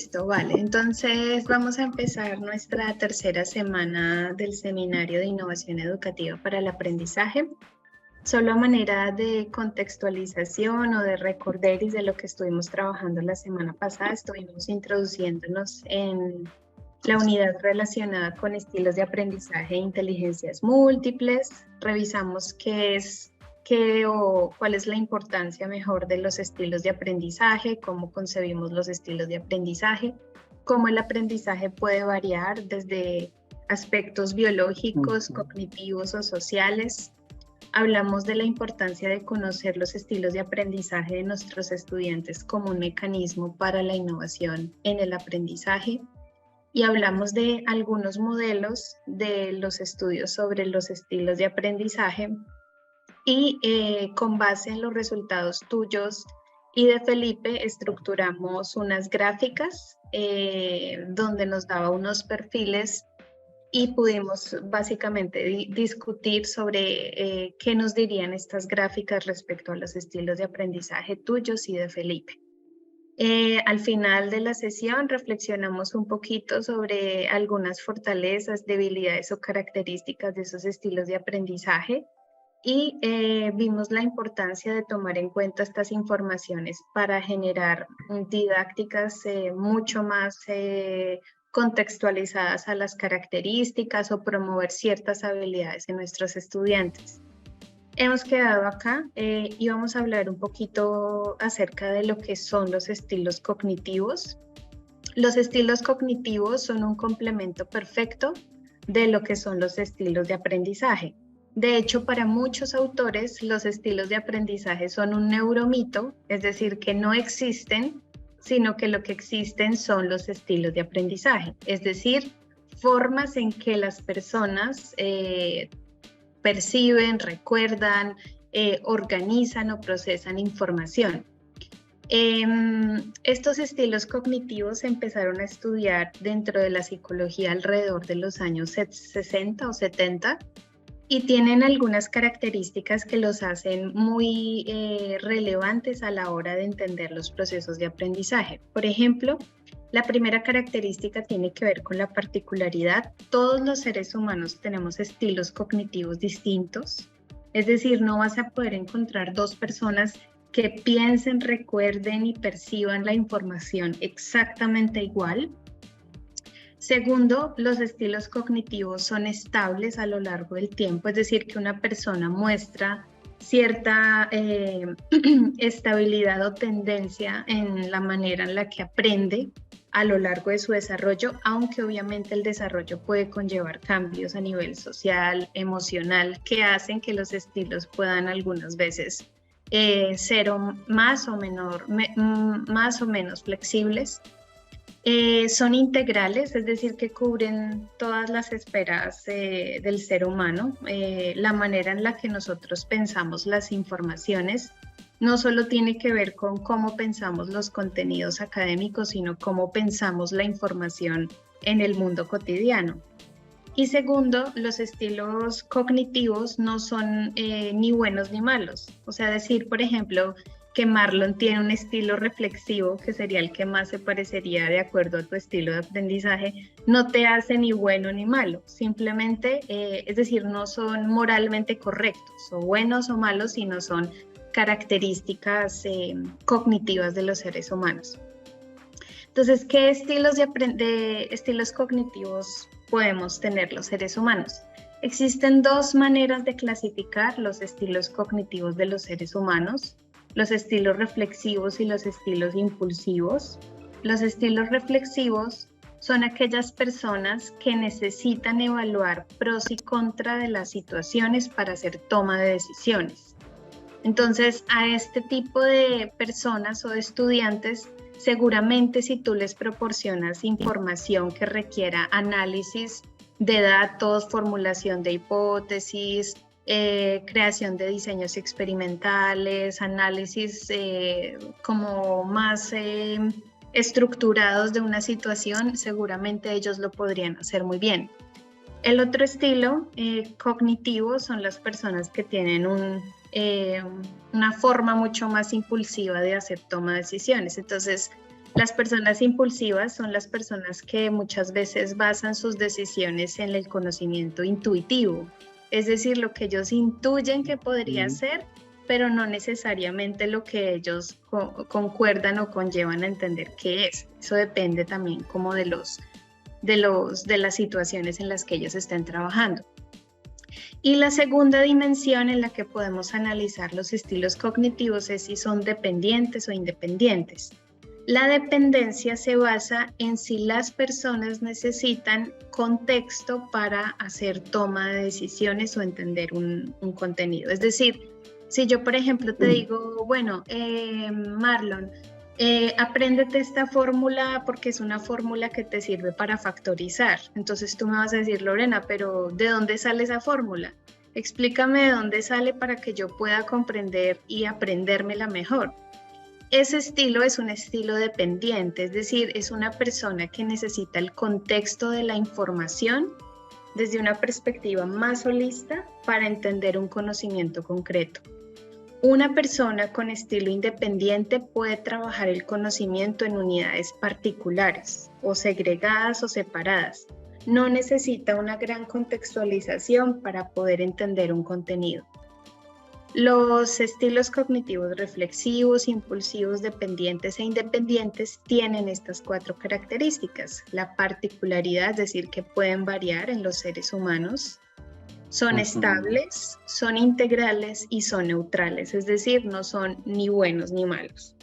Listo, vale. Entonces vamos a empezar nuestra tercera semana del Seminario de Innovación Educativa para el Aprendizaje. Solo a manera de contextualización o de recorderis de lo que estuvimos trabajando la semana pasada, estuvimos introduciéndonos en la unidad relacionada con estilos de aprendizaje e inteligencias múltiples. Revisamos cuál es la importancia mejor de los estilos de aprendizaje, cómo concebimos los estilos de aprendizaje, cómo el aprendizaje puede variar desde aspectos biológicos, cognitivos o sociales. Hablamos de la importancia de conocer los estilos de aprendizaje de nuestros estudiantes como un mecanismo para la innovación en el aprendizaje. Y hablamos de algunos modelos de los estudios sobre los estilos de aprendizaje y con base en los resultados tuyos y de Felipe estructuramos unas gráficas donde nos daba unos perfiles y pudimos básicamente discutir sobre qué nos dirían estas gráficas respecto a los estilos de aprendizaje tuyos y de Felipe. Al final de la sesión reflexionamos un poquito sobre algunas fortalezas, debilidades o características de esos estilos de aprendizaje y vimos la importancia de tomar en cuenta estas informaciones para generar didácticas mucho más contextualizadas a las características o promover ciertas habilidades en nuestros estudiantes. Hemos quedado acá y vamos a hablar un poquito acerca de lo que son los estilos cognitivos. Los estilos cognitivos son un complemento perfecto de lo que son los estilos de aprendizaje. De hecho, para muchos autores, los estilos de aprendizaje son un neuromito, es decir, que no existen, sino que lo que existen son los estilos de aprendizaje, es decir, formas en que las personas perciben, recuerdan, organizan o procesan información. Estos estilos cognitivos se empezaron a estudiar dentro de la psicología alrededor de los años 60 o 70 y tienen algunas características que los hacen muy relevantes a la hora de entender los procesos de aprendizaje. Por ejemplo, la primera característica tiene que ver con la particularidad. Todos los seres humanos tenemos estilos cognitivos distintos, es decir, no vas a poder encontrar dos personas que piensen, recuerden y perciban la información exactamente igual. Segundo, los estilos cognitivos son estables a lo largo del tiempo, es decir, que una persona muestra cierta estabilidad o tendencia en la manera en la que aprende a lo largo de su desarrollo, aunque obviamente el desarrollo puede conllevar cambios a nivel social, emocional, que hacen que los estilos puedan algunas veces ser más o menos flexibles. Son integrales, es decir, que cubren todas las esferas del ser humano. La manera en la que nosotros pensamos las informaciones no solo tiene que ver con cómo pensamos los contenidos académicos, sino cómo pensamos la información en el mundo cotidiano. Y segundo, los estilos cognitivos no son ni buenos ni malos. O sea, decir, por ejemplo, que Marlon tiene un estilo reflexivo, que sería el que más se parecería de acuerdo a tu estilo de aprendizaje, no te hace ni bueno ni malo, simplemente, es decir, no son moralmente correctos, o buenos o malos, sino son características cognitivas de los seres humanos. Entonces, ¿qué estilos de estilos cognitivos podemos tener los seres humanos? Existen dos maneras de clasificar los estilos cognitivos de los seres humanos: los estilos reflexivos y los estilos impulsivos. Los estilos reflexivos son aquellas personas que necesitan evaluar pros y contras de las situaciones para hacer toma de decisiones. Entonces, a este tipo de personas o de estudiantes, seguramente si tú les proporcionas información que requiera análisis de datos, formulación de hipótesis, creación de diseños experimentales, análisis como más estructurados de una situación, seguramente ellos lo podrían hacer muy bien. El otro estilo cognitivo son las personas que tienen una forma mucho más impulsiva de hacer toma de decisiones. Entonces, Las personas impulsivas son las personas que muchas veces basan sus decisiones en el conocimiento intuitivo, es decir, lo que ellos intuyen que podría ser, pero no necesariamente lo que ellos concuerdan o conllevan a entender que es. Eso depende también como de las situaciones en las que ellos estén trabajando. Y la segunda dimensión en la que podemos analizar los estilos cognitivos es si son dependientes o independientes. La dependencia se basa en si las personas necesitan contexto para hacer toma de decisiones o entender un contenido. Es decir, si yo, por ejemplo, te digo, bueno, Marlon, apréndete esta fórmula porque es una fórmula que te sirve para factorizar. Entonces tú me vas a decir, Lorena, pero ¿de dónde sale esa fórmula? Explícame de dónde sale para que yo pueda comprender y aprendérmela mejor. Ese estilo es un estilo dependiente, es decir, es una persona que necesita el contexto de la información desde una perspectiva más holista para entender un conocimiento concreto. Una persona con estilo independiente puede trabajar el conocimiento en unidades particulares, o segregadas o separadas. No necesita una gran contextualización para poder entender un contenido. Los estilos cognitivos reflexivos, impulsivos, dependientes e independientes tienen estas 4 características. La particularidad, es decir, que pueden variar en los seres humanos. Son estables, son integrales y son neutrales, es decir, no son ni buenos ni malos.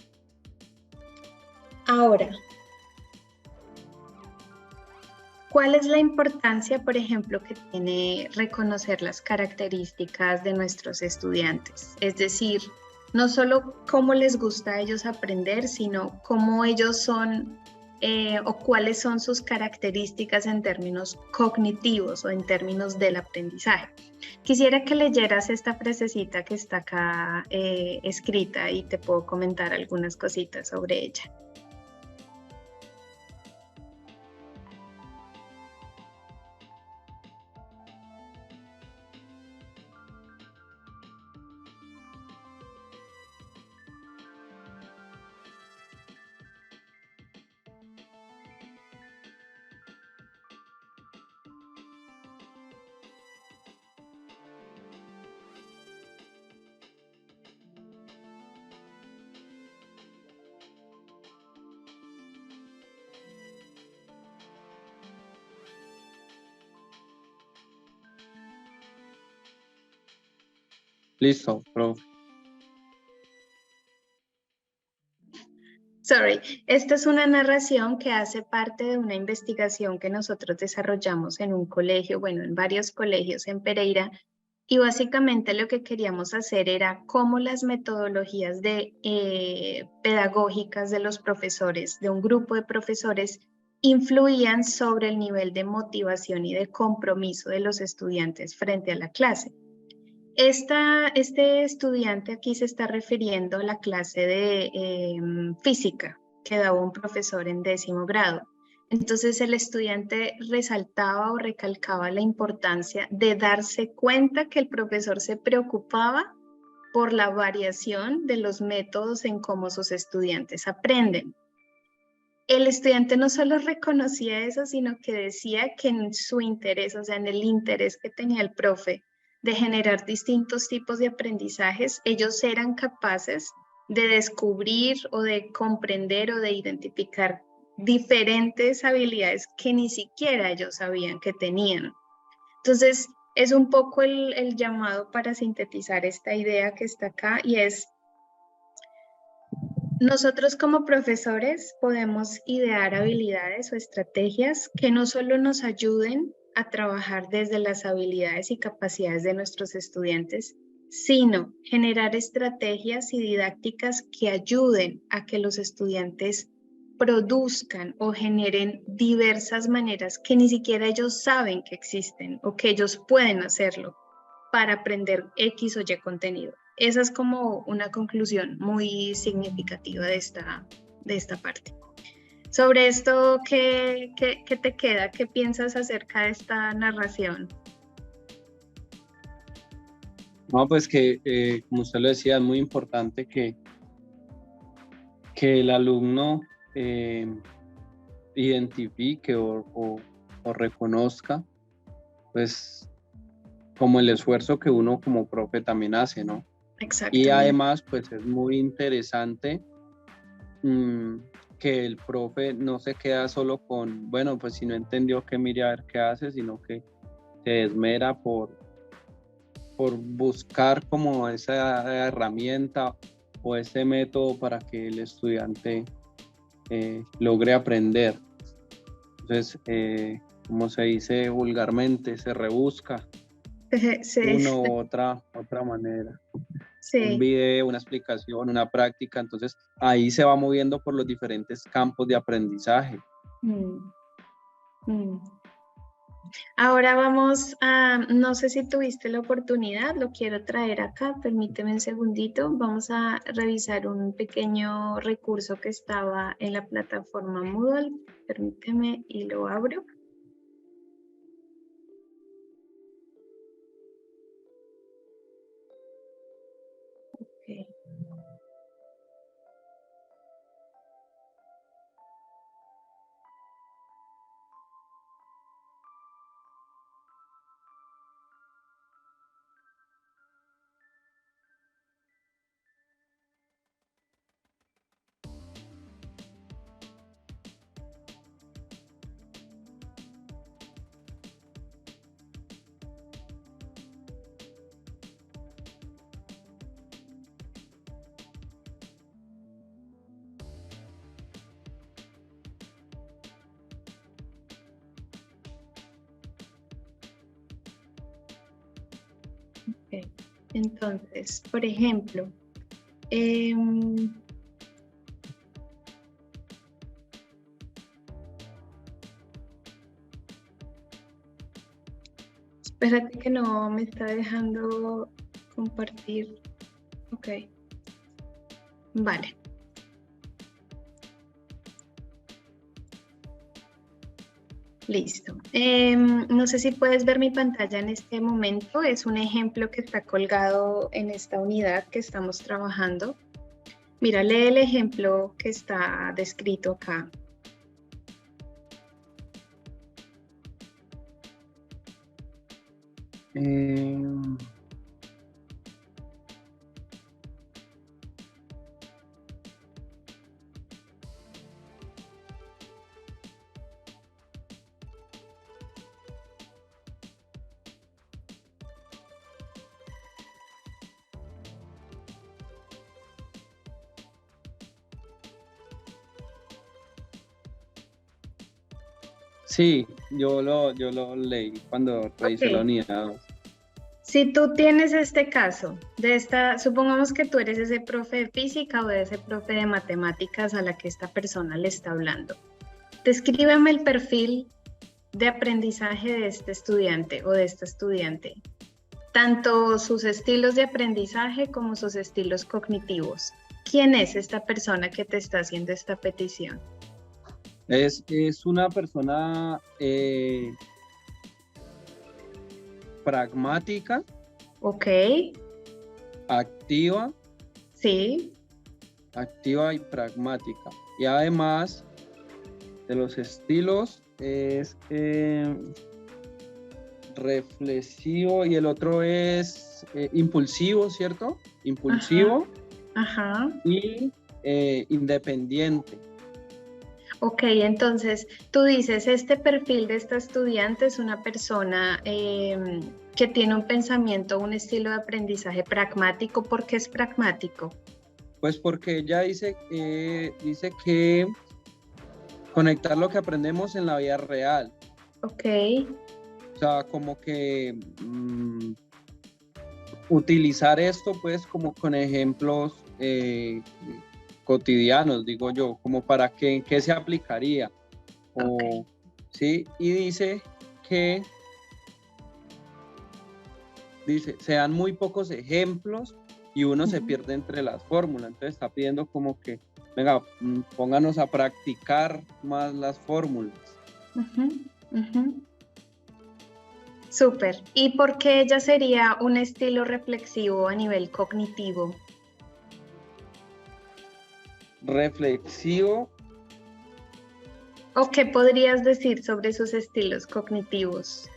Ahora, ¿cuál es la importancia, por ejemplo, que tiene reconocer las características de nuestros estudiantes? Es decir, no solo cómo les gusta a ellos aprender, sino cómo ellos son o cuáles son sus características en términos cognitivos o en términos del aprendizaje. Quisiera que leyeras esta frasecita que está acá escrita y te puedo comentar algunas cositas sobre ella. Listo, profe. Esta es una narración que hace parte de una investigación que nosotros desarrollamos en un colegio, bueno, en varios colegios en Pereira, y básicamente lo que queríamos hacer era cómo las metodologías pedagógicas de los profesores, de un grupo de profesores, influían sobre el nivel de motivación y de compromiso de los estudiantes frente a la clase. Este estudiante aquí se está refiriendo a la clase de física que daba un profesor en 10º grado. Entonces el estudiante resaltaba o recalcaba la importancia de darse cuenta que el profesor se preocupaba por la variación de los métodos en cómo sus estudiantes aprenden. El estudiante no solo reconocía eso, sino que decía que en su interés, o sea, en el interés que tenía el profe de generar distintos tipos de aprendizajes, ellos eran capaces de descubrir o de comprender o de identificar diferentes habilidades que ni siquiera ellos sabían que tenían. Entonces, es un poco el llamado para sintetizar esta idea que está acá y es: nosotros como profesores podemos idear habilidades o estrategias que no solo nos ayuden a trabajar desde las habilidades y capacidades de nuestros estudiantes, sino generar estrategias y didácticas que ayuden a que los estudiantes produzcan o generen diversas maneras que ni siquiera ellos saben que existen o que ellos pueden hacerlo para aprender X o Y contenido. Esa es como una conclusión muy significativa de esta parte. Sobre esto, ¿qué te queda? ¿Qué piensas acerca de esta narración? No, pues que, como usted lo decía, es muy importante que el alumno identifique o reconozca, pues, como el esfuerzo que uno como profe también hace, ¿no? Y Exactamente. además, pues es muy interesante que el profe no se queda solo con, bueno, pues si no entendió, que mire a ver qué hace, sino que se esmera por buscar como esa herramienta o ese método para que el estudiante logre aprender. Entonces, como se dice vulgarmente, se rebusca Sí, una u otra manera. Un sí. video, una explicación, una práctica. Entonces, ahí se va moviendo por los diferentes campos de aprendizaje. Mm, mm. Ahora vamos a, no sé si tuviste la oportunidad, lo quiero traer acá, permíteme un segundito, vamos a revisar un pequeño recurso que estaba en la plataforma Moodle, permíteme y lo abro. Okay. Ok. Entonces, por ejemplo, espérate que no me está dejando compartir. Ok, vale. Listo. No sé si puedes ver mi pantalla en este momento. Es un ejemplo que está colgado en esta unidad que estamos trabajando. Mira, lee el ejemplo que está descrito acá. Sí, yo lo leí cuando revisé la Ok. unidad. Si tú tienes este caso, de esta, supongamos que tú eres ese profe de física o ese profe de matemáticas a la que esta persona le está hablando. Descríbeme el perfil de aprendizaje de este estudiante o de esta estudiante, tanto sus estilos de aprendizaje como sus estilos cognitivos. ¿Quién es esta persona que te está haciendo esta petición? Es una persona pragmática, Ok, activa, sí, activa y pragmática. Y además de los estilos es reflexivo y el otro es impulsivo, ¿cierto? ajá, Impulsivo ajá. y independiente. Ok, entonces tú dices, este perfil de esta estudiante es una persona que tiene un pensamiento, un estilo de aprendizaje pragmático. ¿Por qué es pragmático? Pues porque ella dice que conectar lo que aprendemos en la vida real. Ok, O sea, como que utilizar esto pues como con ejemplos cotidianos, digo yo, como para qué se aplicaría. ok. O, ¿sí? Y que se dan muy pocos ejemplos y uno se pierde entre las fórmulas. Entonces está pidiendo como que, venga, pónganos a practicar más las fórmulas. Súper. ¿Y por qué ella sería un estilo reflexivo a nivel cognitivo? Reflexivo ¿O qué podrías decir sobre sus estilos cognitivos?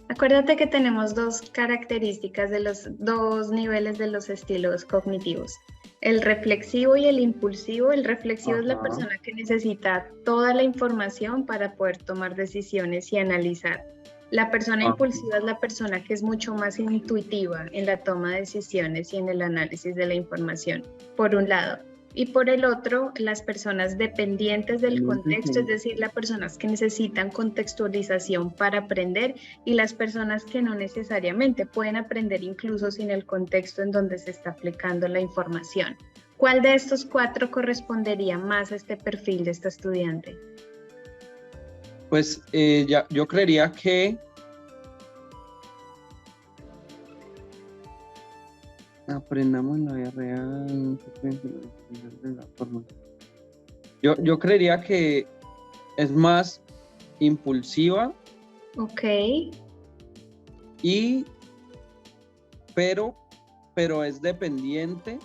Acuérdate que tenemos dos características de los dos niveles de los estilos cognitivos, el reflexivo y el impulsivo. El reflexivo es la Ajá, persona que necesita toda la información para poder tomar decisiones y analizar. La persona ajá. impulsiva es la persona que es mucho más intuitiva en la toma de decisiones y en el análisis de la información, por un lado. Y por el otro, las personas dependientes del contexto, es decir, las personas que necesitan contextualización para aprender y las personas que no necesariamente pueden aprender incluso sin el contexto en donde se está aplicando la información. ¿Cuál de estos cuatro correspondería más a este perfil de esta estudiante? Pues yo creería que aprendamos en la vida real. Yo creería que es más impulsiva Ok. y pero es dependiente.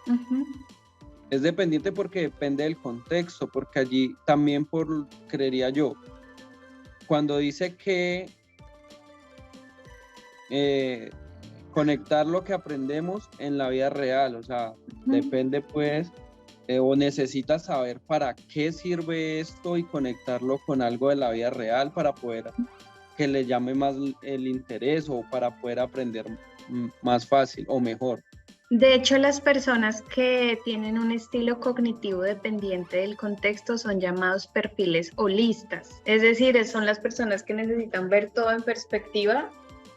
Ujú. Es dependiente porque depende del contexto, porque allí también creería yo, cuando dice que conectar lo que aprendemos en la vida real, o sea, depende pues, o necesitas saber para qué sirve esto y conectarlo con algo de la vida real para poder que le llame más el interés o para poder aprender más fácil o mejor. De hecho, las personas que tienen un estilo cognitivo dependiente del contexto son llamados perfiles holistas, es decir, son las personas que necesitan ver todo en perspectiva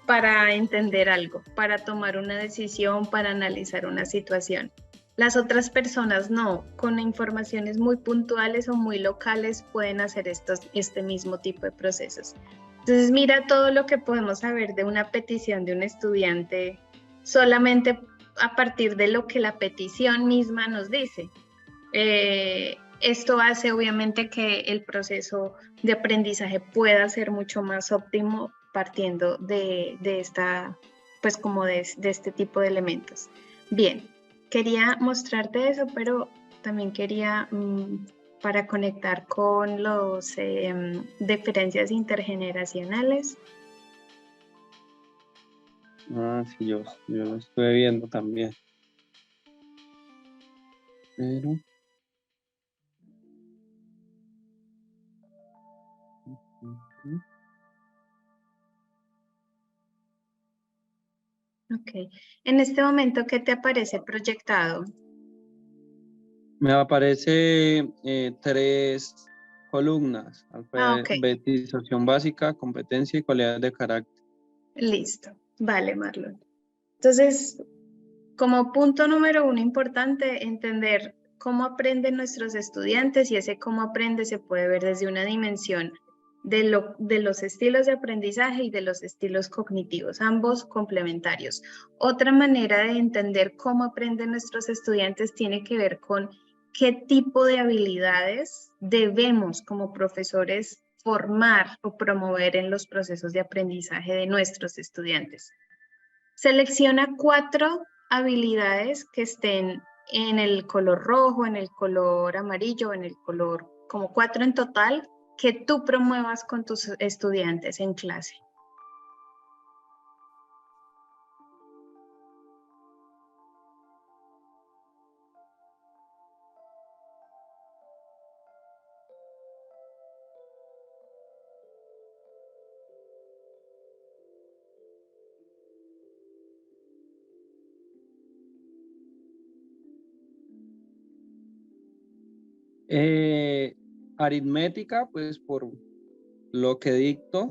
para entender algo, para tomar una decisión, para analizar una situación. Las otras personas no, con informaciones muy puntuales o muy locales pueden hacer este mismo tipo de procesos. Entonces, mira todo lo que podemos saber de una petición de un estudiante solamente a partir de lo que la petición misma nos dice. Esto hace obviamente que el proceso de aprendizaje pueda ser mucho más óptimo partiendo de esta, pues como de este tipo de elementos. Bien, quería mostrarte eso, pero también quería, para conectar con los diferencias intergeneracionales. Ah, sí, yo lo estuve viendo también. Pero, Ok, en este momento, ¿qué te aparece proyectado? me aparece 3 columnas: Ah, ok, alfabetización básica, competencia y cualidades de carácter. listo. Vale, Marlon. Entonces, como punto número uno importante, entender cómo aprenden nuestros estudiantes y ese cómo aprende se puede ver desde una dimensión de los estilos de aprendizaje y de los estilos cognitivos, ambos complementarios. Otra manera de entender cómo aprenden nuestros estudiantes tiene que ver con qué tipo de habilidades debemos como profesores formar o promover en los procesos de aprendizaje de nuestros estudiantes. Selecciona 4 habilidades que estén en el color rojo, en el color amarillo, en el color, como 4 en total, que tú promuevas con tus estudiantes en clase. Aritmética, pues por lo que dicto.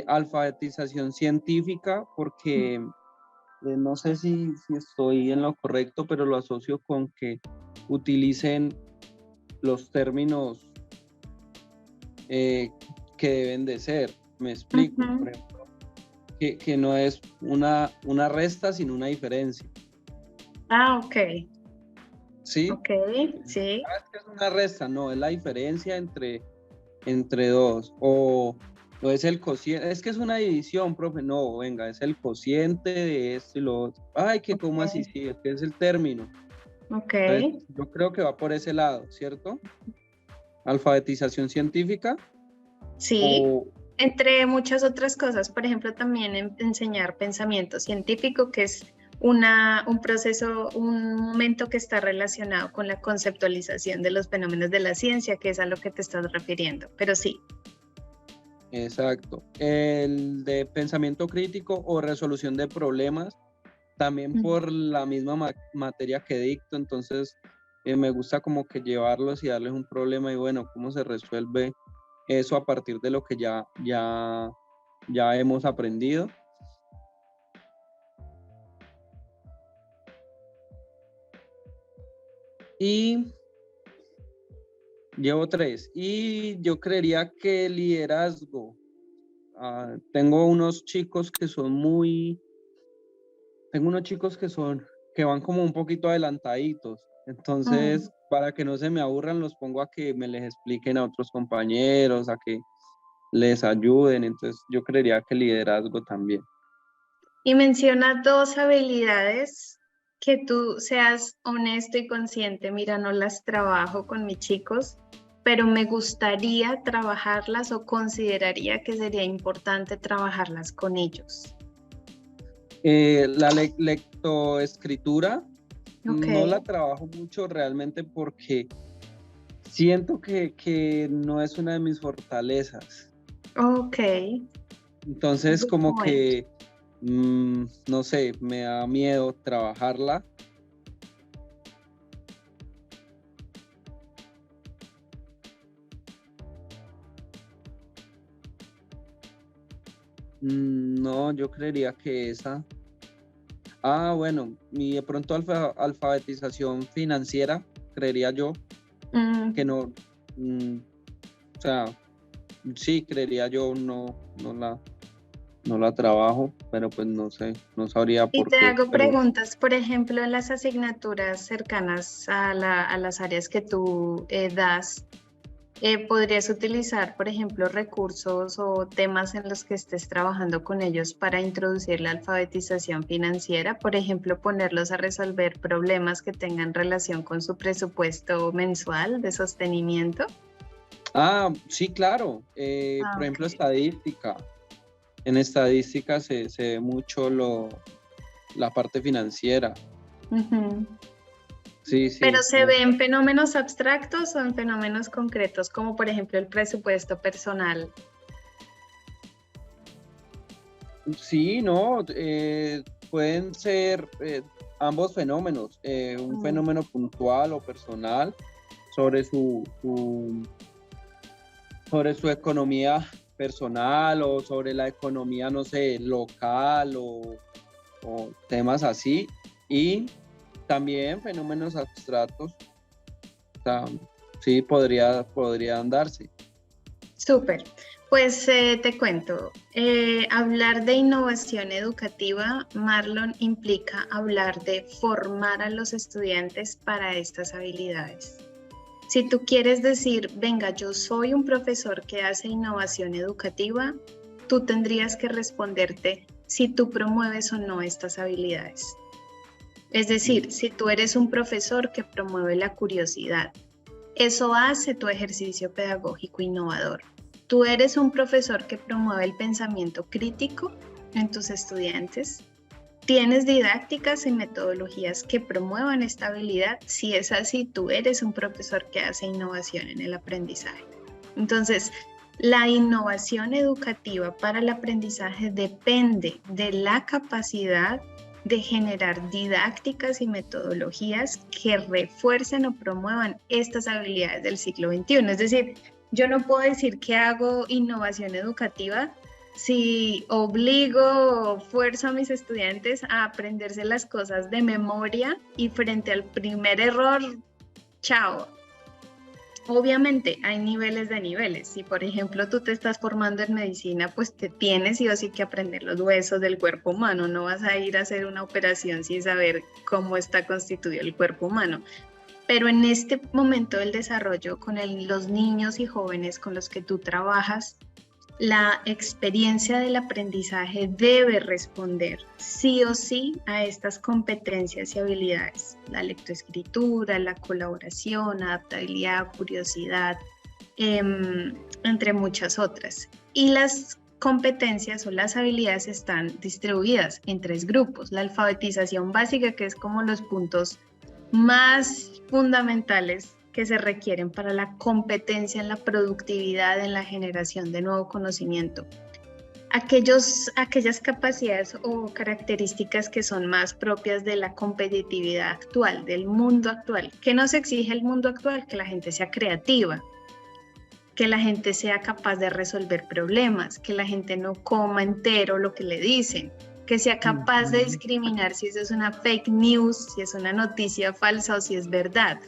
Alfabetización científica, porque no sé si estoy en lo correcto, pero lo asocio con que utilicen los términos que deben de ser. Me explico, por ejemplo, que no es una resta, sino una diferencia. Ah, ok. ¿Sí? Ok, sí. Es que es una resta, no, es la diferencia entre dos. O No es el cociente, es que es una división, profe. No, venga, es el cociente de esto y lo otro. Ay, que cómo así, Ok. sí, es que es el término. Ok. Entonces, yo creo que va por ese lado, ¿cierto? Alfabetización científica Sí, o... entre muchas otras cosas, por ejemplo, también enseñar pensamiento científico, que es un proceso, un momento que está relacionado con la conceptualización de los fenómenos de la ciencia, que es a lo que te estás refiriendo. Pero sí, Exacto. El de pensamiento crítico o resolución de problemas, también por la misma materia que dicto, entonces me gusta como que llevarlos y darles un problema y bueno, cómo se resuelve eso a partir de lo que ya hemos aprendido. Y llevo 3. Y yo creería que liderazgo. Tengo unos chicos que son tengo unos chicos que van como un poquito adelantaditos. mm. Entonces, para que no se me aburran, los pongo a que me les expliquen a otros compañeros, a que les ayuden. Entonces, yo creería que liderazgo también. Y menciona dos habilidades que tú seas honesto y consciente. Mira, no las trabajo con mis chicos, pero me gustaría trabajarlas o consideraría que sería importante trabajarlas con ellos. La lectoescritura Ok, no la trabajo mucho realmente porque siento que no es una de mis fortalezas. ok, Entonces, good como point. que, no sé, me da miedo trabajarla. No, yo creería que esa. Bueno, y de pronto alfabetización financiera, creería yo que Mm, no, o sea, sí, creería yo, no la trabajo, pero pues no sé, no sabría Y por te qué, hago pero preguntas, por ejemplo, en las asignaturas cercanas a las áreas que tú das. ¿Podrías utilizar, por ejemplo, recursos o temas en los que estés trabajando con ellos para introducir la alfabetización financiera? Por ejemplo, ponerlos a resolver problemas que tengan relación con su presupuesto mensual de sostenimiento. sí, claro, Ah, por ejemplo, ok. estadística. En estadística se ve mucho la parte financiera. Ujú. Sí, Pero sí. ¿se ven fenómenos abstractos o en fenómenos concretos, como por ejemplo el presupuesto personal? Sí, no, pueden ser ambos fenómenos, un Mm. fenómeno puntual o personal sobre sobre su economía personal o sobre la economía, no sé, local o temas así, y también fenómenos abstractos, o sea, sí, podrían darse. Súper. Pues te cuento, hablar de innovación educativa, Marlon, implica hablar de formar a los estudiantes para estas habilidades. Si tú quieres decir, venga, yo soy un profesor que hace innovación educativa, tú tendrías que responderte si tú promueves o no estas habilidades. Es decir, si tú eres un profesor que promueve la curiosidad, eso hace tu ejercicio pedagógico innovador. Tú eres un profesor que promueve el pensamiento crítico en tus estudiantes. Tienes didácticas y metodologías que promuevan esta habilidad. Si es así, tú eres un profesor que hace innovación en el aprendizaje. Entonces, la innovación educativa para el aprendizaje depende de la capacidad de generar didácticas y metodologías que refuercen o promuevan estas habilidades del siglo XXI. Es decir, yo no puedo decir que hago innovación educativa si obligo o fuerzo a mis estudiantes a aprenderse las cosas de memoria y frente al primer error, chao. Obviamente hay niveles de niveles. Si por ejemplo tú te estás formando en medicina, pues te tienes sí o sí que aprender los huesos del cuerpo humano. No vas a ir a hacer una operación sin saber cómo está constituido el cuerpo humano. Pero en este momento del desarrollo con los niños y jóvenes con los que tú trabajas, La experiencia del aprendizaje debe responder sí o sí a estas competencias y habilidades: la lectoescritura, la colaboración, adaptabilidad, curiosidad, entre muchas otras. Y las competencias o las habilidades están distribuidas en 3 grupos: la alfabetización básica, que es como los puntos más fundamentales que se requieren para la competencia en la productividad, en la generación de nuevo conocimiento. Aquellas capacidades o características que son más propias de la competitividad actual, del mundo actual. ¿Qué nos exige el mundo actual? Que la gente sea creativa, que la gente sea capaz de resolver problemas, que la gente no coma entero lo que le dicen, que sea capaz de discriminar si eso es una fake news, si es una noticia falsa o si es verdad.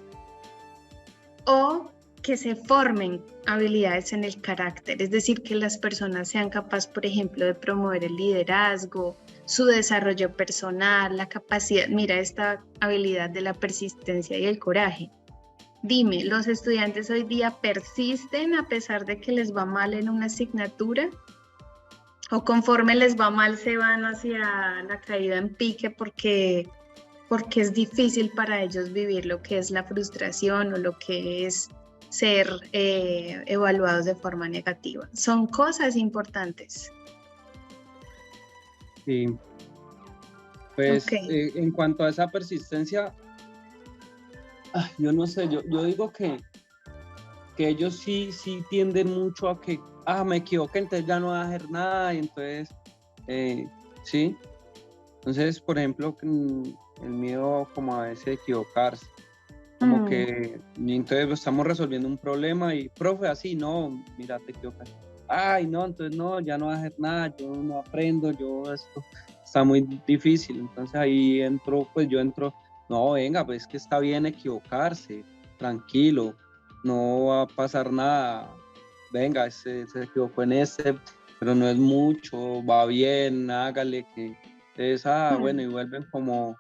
O que se formen habilidades en el carácter, es decir, que las personas sean capaces, por ejemplo, de promover el liderazgo, su desarrollo personal, la capacidad, mira esta habilidad de la persistencia y el coraje. Dime, ¿los estudiantes hoy día persisten a pesar de que les va mal en una asignatura? ¿O conforme les va mal se van hacia la caída en pique porque es difícil para ellos vivir lo que es la frustración o lo que es ser evaluados de forma negativa? Son cosas importantes. Sí, pues Ok. en cuanto a esa persistencia, yo no sé, yo digo que ellos sí tienden mucho a que, me equivoqué, entonces ya no voy a hacer nada, y entonces, sí. Entonces, por ejemplo, el miedo como a veces equivocarse, como que entonces estamos resolviendo un problema y, profe, así, no, mira, te equivocas. Ay, no, entonces no, ya no voy a hacer nada, yo no aprendo, esto está muy difícil. Entonces ahí yo entro, no, venga, pues que está bien equivocarse, tranquilo, no va a pasar nada, venga, se equivocó en pero no es mucho, va bien, hágale que es, bueno, y vuelven como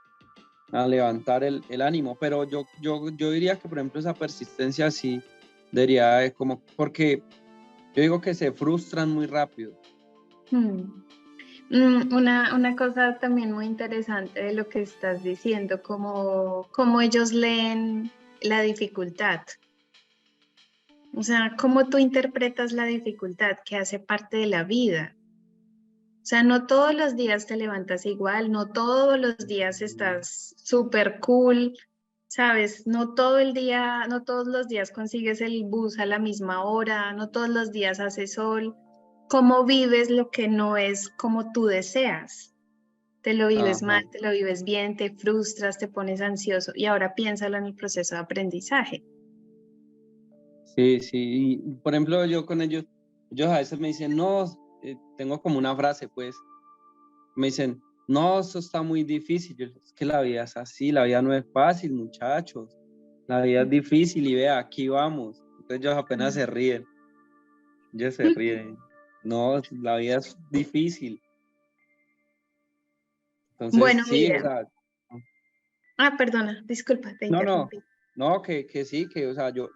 a levantar el ánimo, pero yo diría que, por ejemplo, esa persistencia sí debería, como, porque yo digo que se frustran muy rápido. Una cosa también muy interesante de lo que estás diciendo, cómo ellos leen la dificultad. O sea, cómo tú interpretas la dificultad que hace parte de la vida. O sea, no todos los días te levantas igual, no todos los días estás súper cool, ¿sabes? No todo el día, no todos los días consigues el bus a la misma hora, no todos los días hace sol. ¿Cómo vives lo que no es como tú deseas? Te lo vives Ajá. mal, te lo vives bien, te frustras, te pones ansioso, y ahora piénsalo en el proceso de aprendizaje. Sí, sí, y por ejemplo, yo con ellos a veces me dicen, no, tengo como una frase, pues, me dicen, no, eso está muy difícil. Es que la vida es así, la vida no es fácil, muchachos, la vida es difícil y vea, aquí vamos. Entonces ellos apenas se ríen, ellos se ríen. No, la vida es difícil. Entonces, Bueno, sí, o mira. sea, Perdona, disculpa, te no, no, interrumpí. no, que sí, que, o sea, yo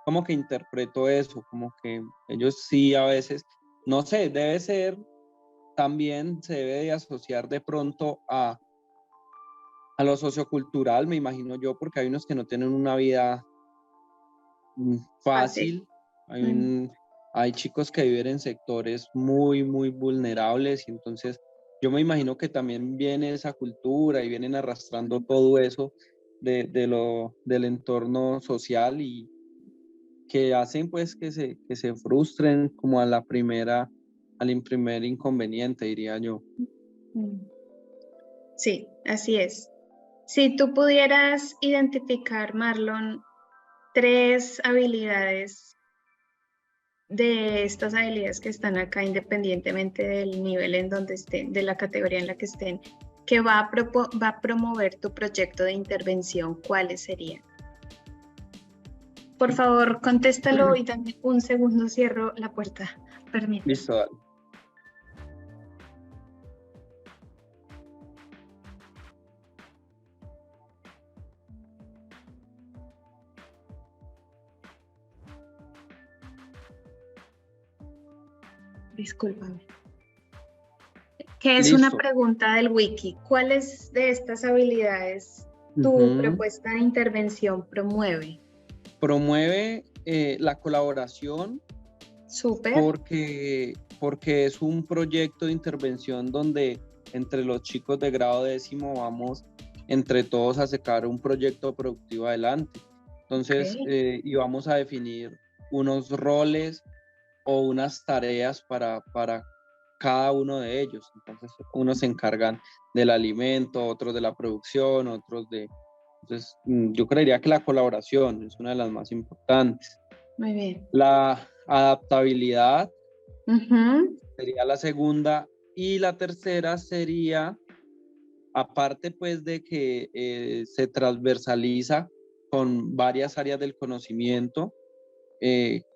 como que interpreto eso, como que ellos sí a veces, no sé, debe ser, también se debe de asociar de pronto a lo sociocultural, me imagino yo, porque hay unos que no tienen una vida Fácil. fácil, hay chicos que viven en sectores muy, muy vulnerables, y entonces yo me imagino que también viene esa cultura y vienen arrastrando todo eso del entorno social, y que hacen pues que se frustren como al primer inconveniente, diría yo. Mm. Sí, así es. Si tú pudieras identificar, Marlon, 3 habilidades de estas habilidades que están acá, independientemente del nivel en donde estén, de la categoría en la que estén, que va a promover tu proyecto de intervención, ¿cuáles serían? Por favor, contéstalo y dame un segundo, cierro la puerta. Permíteme. Listo, dale. Discúlpame. Que es una Listo. pregunta del wiki. ¿Cuáles de estas habilidades tu propuesta de intervención promueve? Promueve la colaboración Súper. porque es un proyecto de intervención donde entre los chicos de grado 10º vamos entre todos a sacar un proyecto productivo adelante. Entonces, y vamos a definir unos roles o unas tareas para cada uno de ellos. Entonces, unos se encargan del alimento, otros de la producción, otros de... Entonces, yo creería que la colaboración es una de las más importantes. Muy bien. La adaptabilidad sería la segunda, y la tercera sería, aparte pues de que se transversaliza con varias áreas del conocimiento,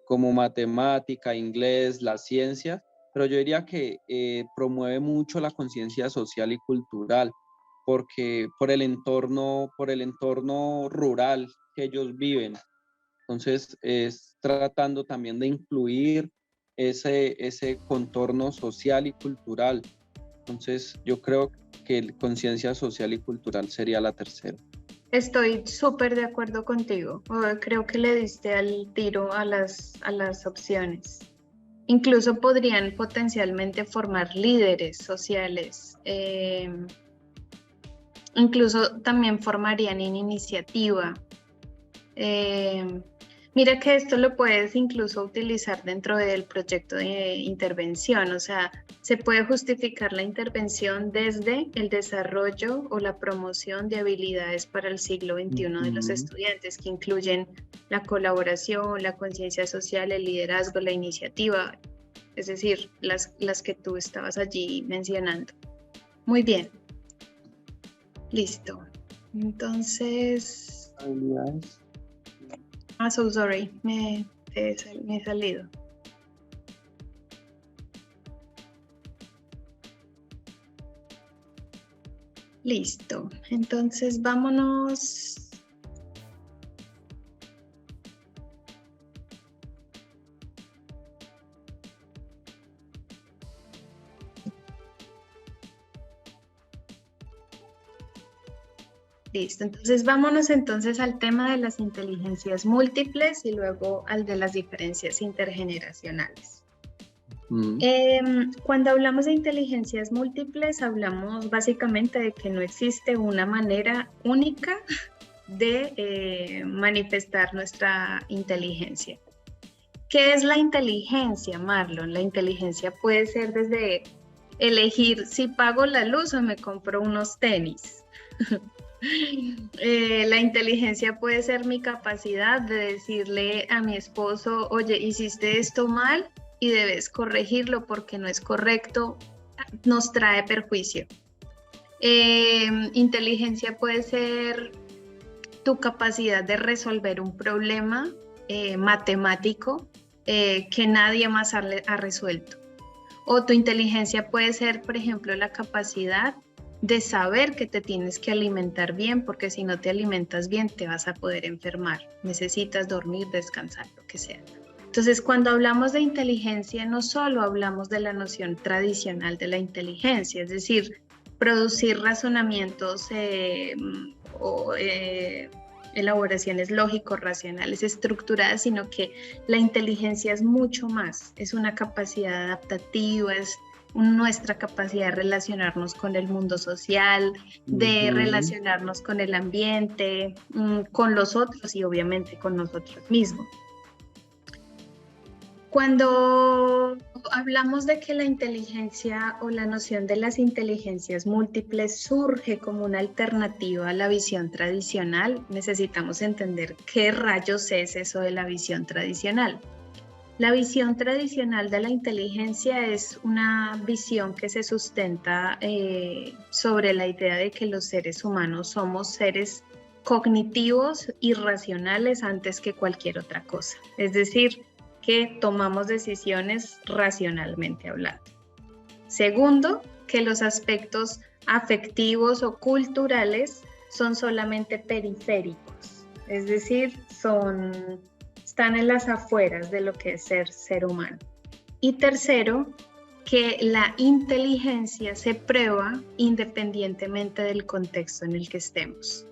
como matemática, inglés, las ciencias, pero yo diría que promueve mucho la conciencia social y cultural, porque por el entorno rural que ellos viven. Entonces, es tratando también de incluir ese contorno social y cultural. Entonces, yo creo que conciencia social y cultural sería la tercera. Estoy súper de acuerdo contigo. Creo que le diste al tiro a las opciones. Incluso podrían potencialmente formar líderes sociales. Incluso también formarían en iniciativa. Mira que esto lo puedes incluso utilizar dentro del proyecto de intervención, o sea, se puede justificar la intervención desde el desarrollo o la promoción de habilidades para el siglo XXI de los estudiantes, que incluyen la colaboración, la conciencia social, el liderazgo, la iniciativa, es decir, las que tú estabas allí mencionando. Muy bien. Listo. Entonces... so sorry, me he salido. Listo, entonces vámonos. Listo, entonces vámonos entonces al tema de las inteligencias múltiples y luego al de las diferencias intergeneracionales. Cuando hablamos de inteligencias múltiples, hablamos básicamente de que no existe una manera única de manifestar nuestra inteligencia. ¿Qué es la inteligencia, Marlon? La inteligencia puede ser desde elegir si pago la luz o me compro unos tenis. La inteligencia puede ser mi capacidad de decirle a mi esposo, oye, hiciste esto mal y debes corregirlo porque no es correcto, nos trae perjuicio. Inteligencia puede ser tu capacidad de resolver un problema matemático que nadie más ha resuelto. O tu inteligencia puede ser, por ejemplo, la capacidad de saber que te tienes que alimentar bien, porque si no te alimentas bien te vas a poder enfermar. Necesitas dormir, descansar, lo que sea. Entonces, cuando hablamos de inteligencia, no solo hablamos de la noción tradicional de la inteligencia, es decir, producir razonamientos o elaboraciones lógico-racionales estructuradas, sino que la inteligencia es mucho más, es una capacidad adaptativa, es nuestra capacidad de relacionarnos con el mundo social, de relacionarnos con el ambiente, con los otros y obviamente con nosotros mismos. Cuando hablamos de que la inteligencia o la noción de las inteligencias múltiples surge como una alternativa a la visión tradicional, necesitamos entender qué rayos es eso de la visión tradicional. La visión tradicional de la inteligencia es una visión que se sustenta sobre la idea de que los seres humanos somos seres cognitivos y racionales antes que cualquier otra cosa. Es decir, que tomamos decisiones racionalmente hablando. Segundo, que los aspectos afectivos o culturales son solamente periféricos, es decir, están en las afueras de lo que es ser humano. Y tercero, que la inteligencia se prueba independientemente del contexto en el que estemos.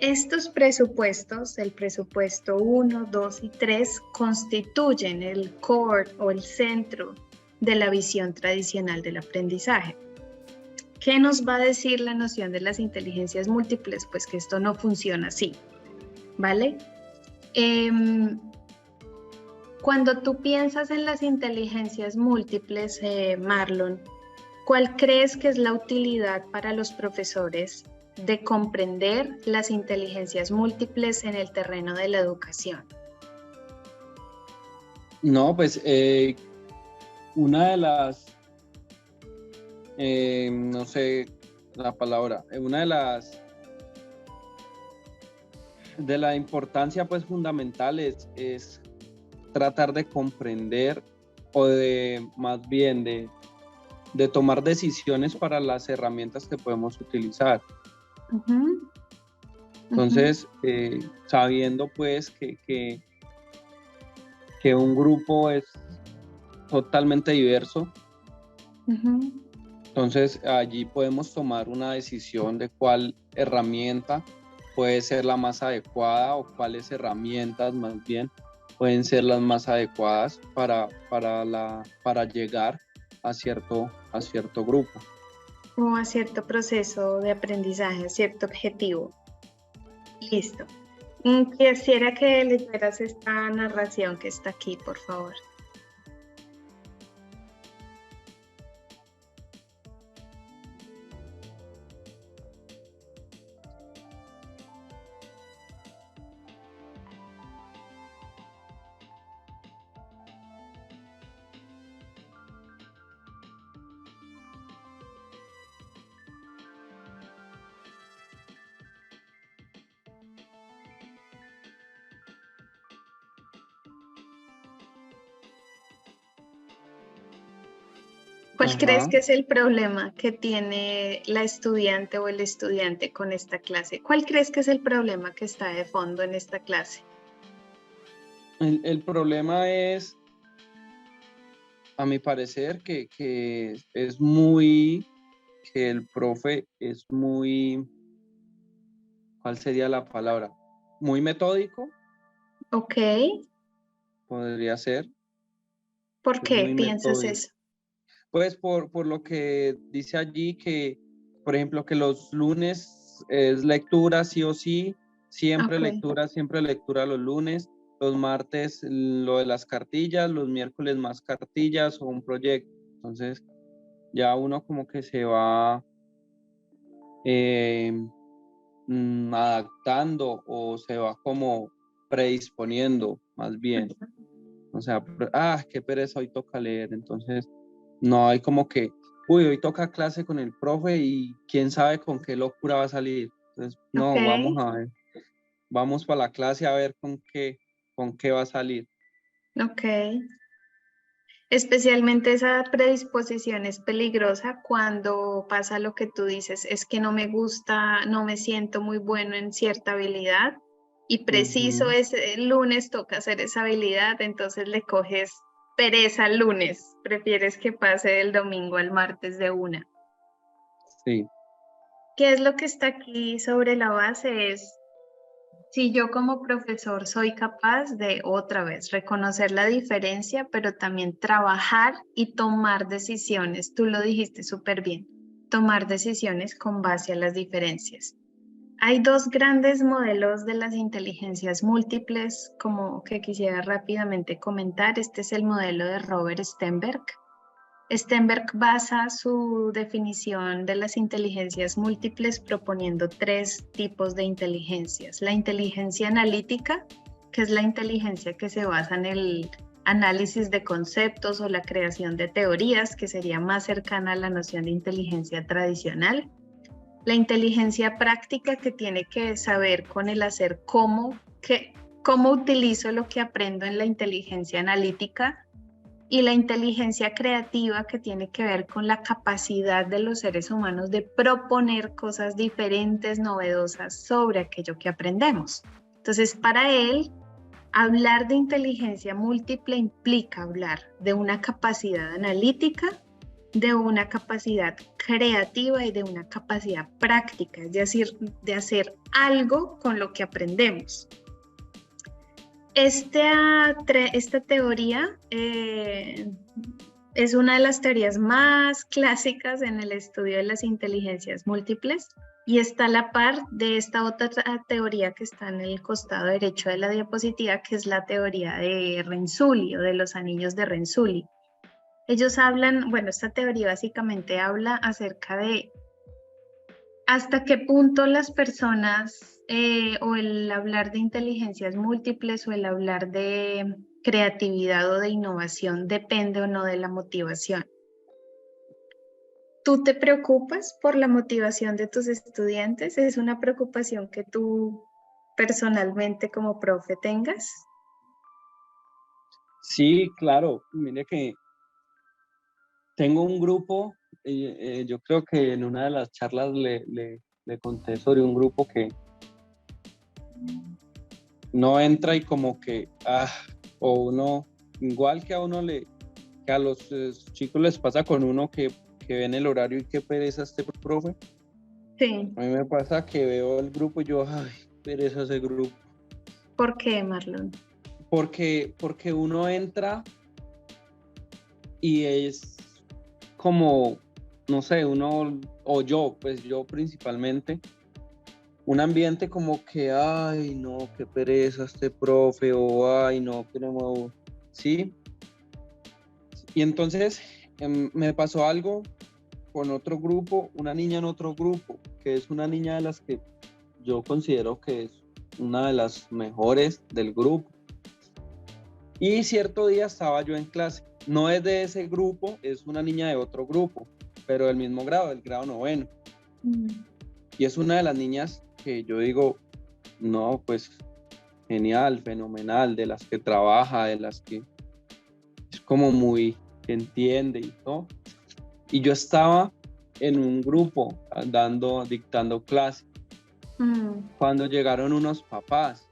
Estos presupuestos, el presupuesto 1, 2 y 3, constituyen el core o el centro de la visión tradicional del aprendizaje. ¿Qué nos va a decir la noción de las inteligencias múltiples? Pues que esto no funciona así, ¿vale? Cuando tú piensas en las inteligencias múltiples, Marlon, ¿cuál crees que es la utilidad para los profesores de comprender las inteligencias múltiples en el terreno de la educación? No, pues una de las, no sé la palabra, una de la importancia pues fundamental es tratar de comprender o de más bien de tomar decisiones para las herramientas que podemos utilizar. Uh-huh. Entonces, sabiendo pues que un grupo es totalmente diverso, uh-huh. Entonces allí podemos tomar una decisión de cuál herramienta puede ser la más adecuada o cuáles herramientas más bien pueden ser las más adecuadas para llegar a cierto grupo. O a cierto proceso de aprendizaje, a cierto objetivo. Listo. Quisiera que leyeras esta narración que está aquí, por favor. ¿Cuál crees que es el problema que tiene la estudiante o el estudiante con esta clase? ¿Cuál crees que es el problema que está de fondo en esta clase? El problema es, a mi parecer, que es muy, que el profe es muy, ¿cuál sería la palabra? Muy metódico. Ok. Podría ser. ¿Por qué piensas eso? Pues por lo que dice allí que, por ejemplo, que los lunes es lectura sí o sí, siempre lectura los lunes, los martes lo de las cartillas, los miércoles más cartillas o un proyecto. Entonces ya uno como que se va adaptando o se va como predisponiendo más bien. O sea, qué pereza, hoy toca leer, entonces no hay como que, hoy toca clase con el profe y quién sabe con qué locura va a salir. Entonces, no, vamos a ver, vamos para la clase a ver con qué va a salir. Ok. Especialmente esa predisposición es peligrosa cuando pasa lo que tú dices, es que no me gusta, no me siento muy bueno en cierta habilidad y preciso ese lunes toca hacer esa habilidad, entonces le coges pereza el lunes, prefieres que pase del domingo al martes de una. Sí. ¿Qué es lo que está aquí sobre la base? Es si yo como profesor soy capaz de otra vez reconocer la diferencia, pero también trabajar y tomar decisiones, tú lo dijiste súper bien, tomar decisiones con base a las diferencias. Hay dos grandes modelos de las inteligencias múltiples, como que quisiera rápidamente comentar. Este es el modelo de Robert Stenberg. Stenberg basa su definición de las inteligencias múltiples proponiendo tres tipos de inteligencias. La inteligencia analítica, que es la inteligencia que se basa en el análisis de conceptos o la creación de teorías, que sería más cercana a la noción de inteligencia tradicional. La inteligencia práctica, que tiene que saber con el hacer cómo utilizo lo que aprendo en la inteligencia analítica. Y la inteligencia creativa, que tiene que ver con la capacidad de los seres humanos de proponer cosas diferentes, novedosas sobre aquello que aprendemos. Entonces, para él, hablar de inteligencia múltiple implica hablar de una capacidad analítica, de una capacidad creativa y de una capacidad práctica, es decir, de hacer algo con lo que aprendemos. Esta teoría es una de las teorías más clásicas en el estudio de las inteligencias múltiples y está a la par de esta otra teoría que está en el costado derecho de la diapositiva, que es la teoría de Renzulli o de los anillos de Renzulli. Ellos hablan, bueno, esta teoría básicamente habla acerca de hasta qué punto las personas o el hablar de inteligencias múltiples o el hablar de creatividad o de innovación depende o no de la motivación. ¿Tú te preocupas por la motivación de tus estudiantes? ¿Es una preocupación que tú personalmente como profe tengas? Sí, claro. Mire que tengo un grupo, yo creo que en una de las charlas le conté sobre un grupo que no entra y como que, o uno, igual que a uno que a los chicos les pasa con uno que ven el horario y qué pereza este profe. Sí. A mí me pasa que veo el grupo y yo, ay, pereza ese grupo. ¿Por qué, Marlon? Porque uno entra y es como, no sé, uno, o yo, pues yo principalmente, un ambiente como que, ay, no, qué pereza este profe, o ay, no, qué nuevo, ¿sí? Y entonces me pasó algo con otro grupo, una niña en otro grupo, que es una niña de las que yo considero que es una de las mejores del grupo. Y cierto día estaba yo en clase, no es de ese grupo, es una niña de otro grupo, pero del mismo grado, del grado 9. Y es una de las niñas que yo digo, no, pues genial, fenomenal, de las que trabaja, de las que es como muy, que entiende y todo. Y yo estaba en un grupo dictando clase, cuando llegaron unos papás.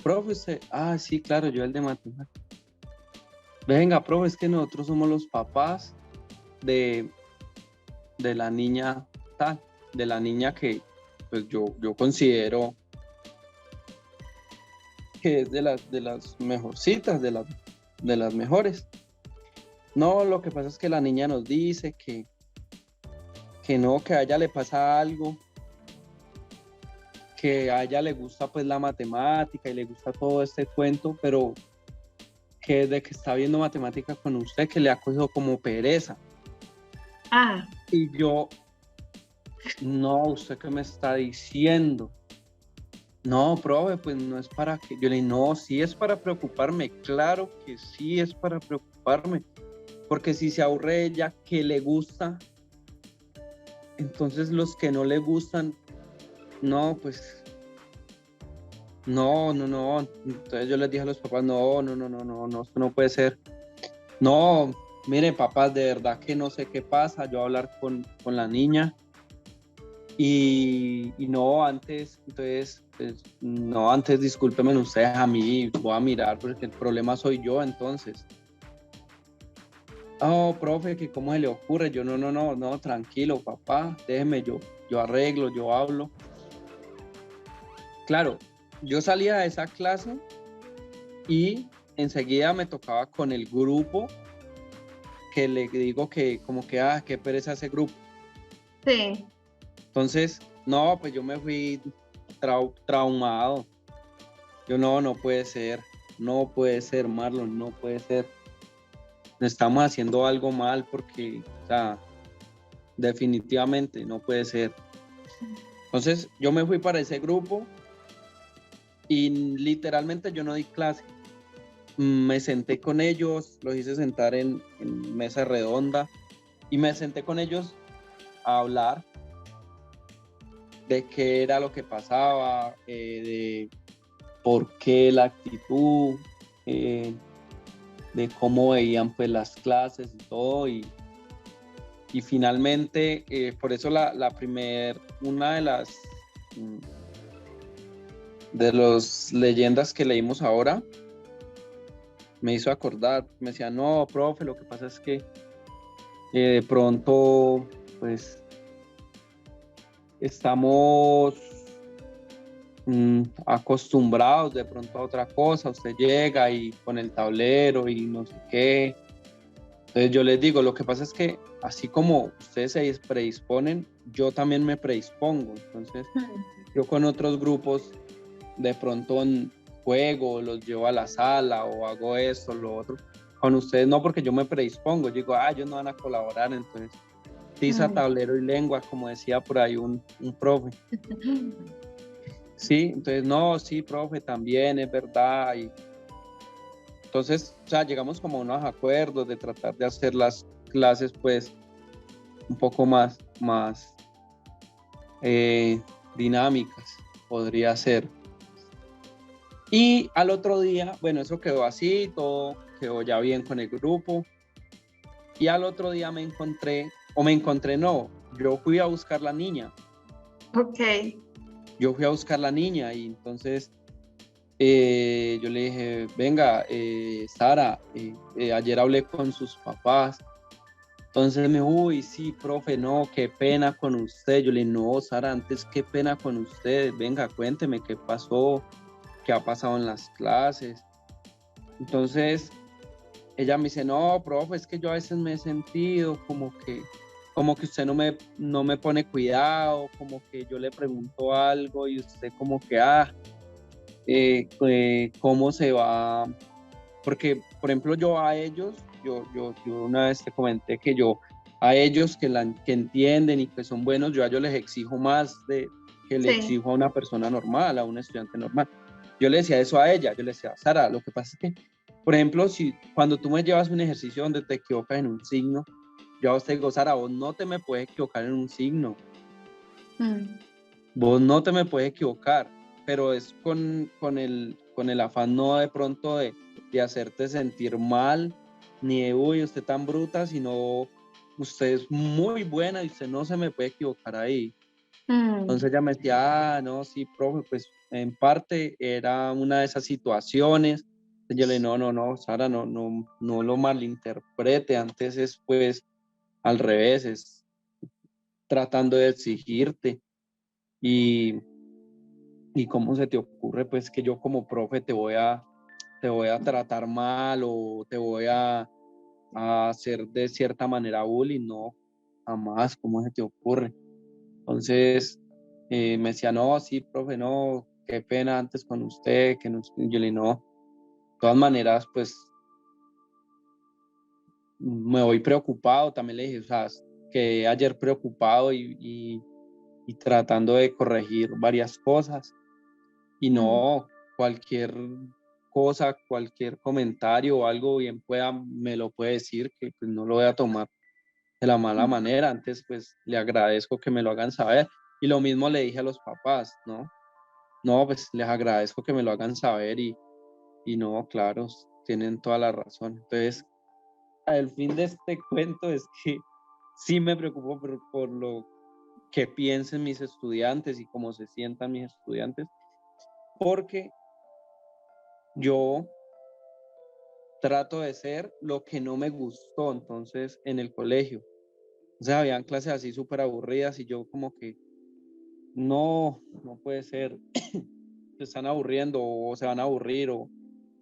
Profe, usted, sí, claro, yo el de matemáticas. Venga, profe, es que nosotros somos los papás de la niña tal, de la niña que pues yo considero que es de las mejorcitas, de las mejores. No, lo que pasa es que la niña nos dice que no, que a ella le pasa algo, que a ella le gusta pues la matemática y le gusta todo este cuento, pero que desde que está viendo matemática con usted, que le ha cogido como pereza. Y yo, no, ¿usted qué me está diciendo? No, profe, pues no es para que... Yo le dije, no, sí es para preocuparme, claro que sí es para preocuparme, porque si se aburre ella, que le gusta, entonces los que no le gustan, no, pues... No. Entonces yo les dije a los papás, no, esto no puede ser. No, miren, papás, de verdad que no sé qué pasa, yo voy a hablar con la niña. Y no, antes, entonces, pues, no, antes discúlpenme ustedes a mí, voy a mirar porque el problema soy yo, entonces. Oh, profe, que cómo se le ocurre, yo no, tranquilo, papá, déjeme, yo arreglo, yo hablo. Claro, yo salía de esa clase y enseguida me tocaba con el grupo que le digo que como que, qué pereza ese grupo. Sí. Entonces, no, pues yo me fui traumado. Yo no puede ser, Marlon, no puede ser. Estamos haciendo algo mal porque, o sea, definitivamente no puede ser. Entonces, yo me fui para ese grupo y literalmente yo no di clase. Me senté con ellos, los hice sentar en mesa redonda y me senté con ellos a hablar de qué era lo que pasaba, de por qué la actitud, de cómo veían pues las clases y todo, y finalmente, por eso una de las leyendas que leímos ahora, me hizo acordar, me decía, no, profe, lo que pasa es que de pronto, pues, estamos acostumbrados de pronto a otra cosa, usted llega y con el tablero y no sé qué. Entonces yo les digo, lo que pasa es que así como ustedes se predisponen, yo también me predispongo. Entonces yo con otros grupos de pronto juego, los llevo a la sala o hago esto, lo otro. Con ustedes no, porque yo me predispongo. Yo digo, ellos no van a colaborar, entonces tiza, tablero y lengua, como decía por ahí un profe. Sí, entonces no, sí, profe, también es verdad. Y entonces, o sea, llegamos como a unos acuerdos de tratar de hacer las clases pues un poco más dinámicas, podría ser. Y al otro día, bueno, eso quedó así, todo quedó ya bien con el grupo. Y al otro día me encontré no, yo fui a buscar la niña. Ok. Yo fui a buscar la niña y entonces yo le dije, venga, Sara, ayer hablé con sus papás. Entonces me dijo, uy, sí, profe, no, qué pena con usted. Yo le dije, no, Sara, antes qué pena con usted. Venga, cuénteme qué pasó, qué ha pasado en las clases. Entonces ella me dice, no, profe, es que yo a veces me he sentido como que usted no me pone cuidado, como que yo le pregunto algo y usted como que, cómo se va, porque por ejemplo yo a ellos, yo una vez te comenté que yo a ellos que entienden y que son buenos, yo a ellos les exijo más de que le exijo a una persona normal, a un estudiante normal. Yo le decía eso a ella, yo le decía, Sara, lo que pasa es que, por ejemplo, si cuando tú me llevas un ejercicio donde te equivocas en un signo, yo a usted digo, Sara, vos no te me puedes equivocar en un signo, vos no te me puedes equivocar, pero es con el afán no de pronto de hacerte sentir mal, ni de, uy, usted tan bruta, sino usted es muy buena y usted no se me puede equivocar ahí. Entonces ella me decía, no, sí, profe, pues en parte era una de esas situaciones. Yo le dije, no, Sara, no lo malinterprete, antes es pues al revés, es tratando de exigirte y cómo se te ocurre pues que yo como profe te voy a tratar mal o te voy a hacer de cierta manera bullying, no, jamás, ¿cómo se te ocurre? Entonces me decía, no, sí, profe, no, qué pena antes con usted, que no, yo le no, de todas maneras, pues me voy preocupado, también le dije, o sea, que ayer preocupado y tratando de corregir varias cosas y no cualquier cosa, cualquier comentario o algo bien me lo puede decir, que pues, no lo voy a tomar de la mala manera, antes pues le agradezco que me lo hagan saber y lo mismo le dije a los papás, ¿no? No, pues les agradezco que me lo hagan saber y no, claro, tienen toda la razón. Entonces, el fin de este cuento es que sí me preocupo por lo que piensen mis estudiantes y cómo se sientan mis estudiantes, porque yo trato de ser lo que no me gustó entonces en el colegio. O sea, habían clases así súper aburridas y yo como que no puede ser, se están aburriendo o se van a aburrir o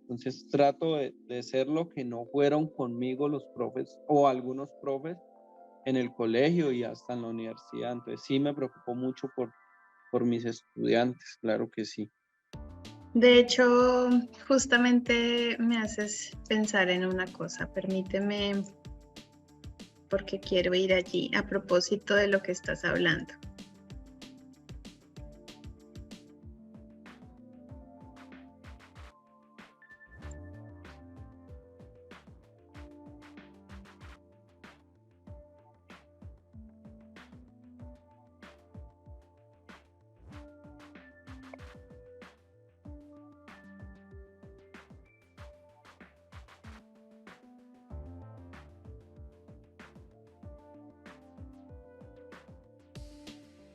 entonces trato de ser lo que no fueron conmigo los profes o algunos profes en el colegio y hasta en la universidad. Entonces sí me preocupo mucho por mis estudiantes, claro que sí. De hecho, justamente me haces pensar en una cosa. Permíteme, porque quiero ir allí a propósito de lo que estás hablando.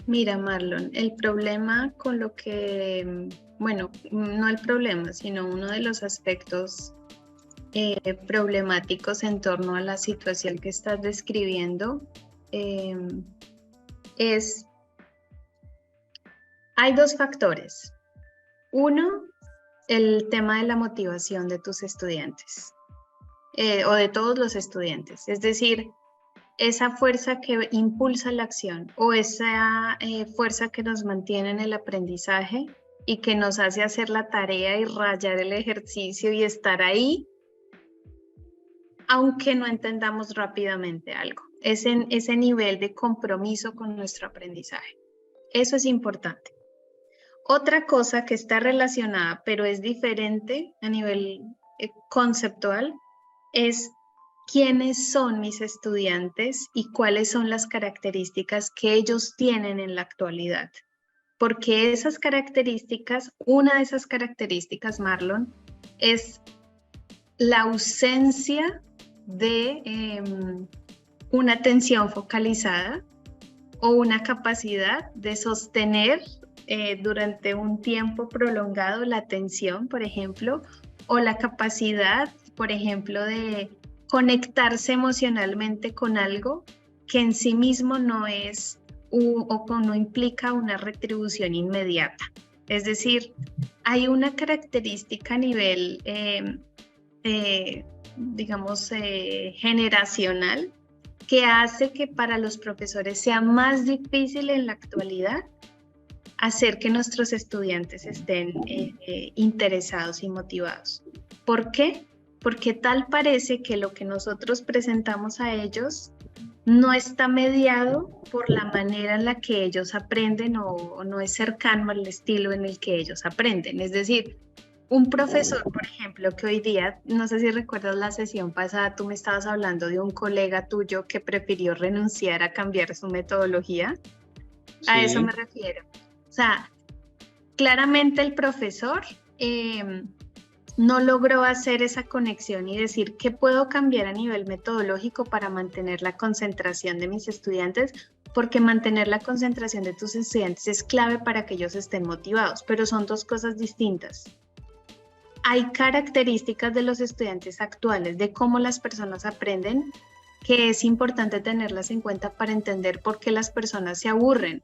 Mira, Marlon, el problema con lo que, bueno, no el problema, sino uno de los aspectos problemáticos en torno a la situación que estás describiendo hay dos factores. Uno, el tema de la motivación de tus estudiantes o de todos los estudiantes, es decir, esa fuerza que impulsa la acción o esa fuerza que nos mantiene en el aprendizaje y que nos hace hacer la tarea y rayar el ejercicio y estar ahí, aunque no entendamos rápidamente algo. Ese nivel de compromiso con nuestro aprendizaje. Eso es importante. Otra cosa que está relacionada, pero es diferente a nivel conceptual, es quiénes son mis estudiantes y cuáles son las características que ellos tienen en la actualidad. Porque esas características, una de esas características, Marlon, es la ausencia de una atención focalizada o una capacidad de sostener durante un tiempo prolongado la atención, por ejemplo, o la capacidad, por ejemplo, de conectarse emocionalmente con algo que en sí mismo no es o no implica una retribución inmediata. Es decir, hay una característica a nivel, digamos, generacional que hace que para los profesores sea más difícil en la actualidad hacer que nuestros estudiantes estén interesados y motivados. ¿Por qué? Porque tal parece que lo que nosotros presentamos a ellos no está mediado por la manera en la que ellos aprenden o no es cercano al estilo en el que ellos aprenden. Es decir, un profesor, por ejemplo, que hoy día, no sé si recuerdas la sesión pasada, tú me estabas hablando de un colega tuyo que prefirió renunciar a cambiar su metodología. Sí. A eso me refiero. O sea, claramente el profesor no logró hacer esa conexión y decir qué puedo cambiar a nivel metodológico para mantener la concentración de mis estudiantes, porque mantener la concentración de tus estudiantes es clave para que ellos estén motivados, pero son dos cosas distintas. Hay características de los estudiantes actuales, de cómo las personas aprenden, que es importante tenerlas en cuenta para entender por qué las personas se aburren.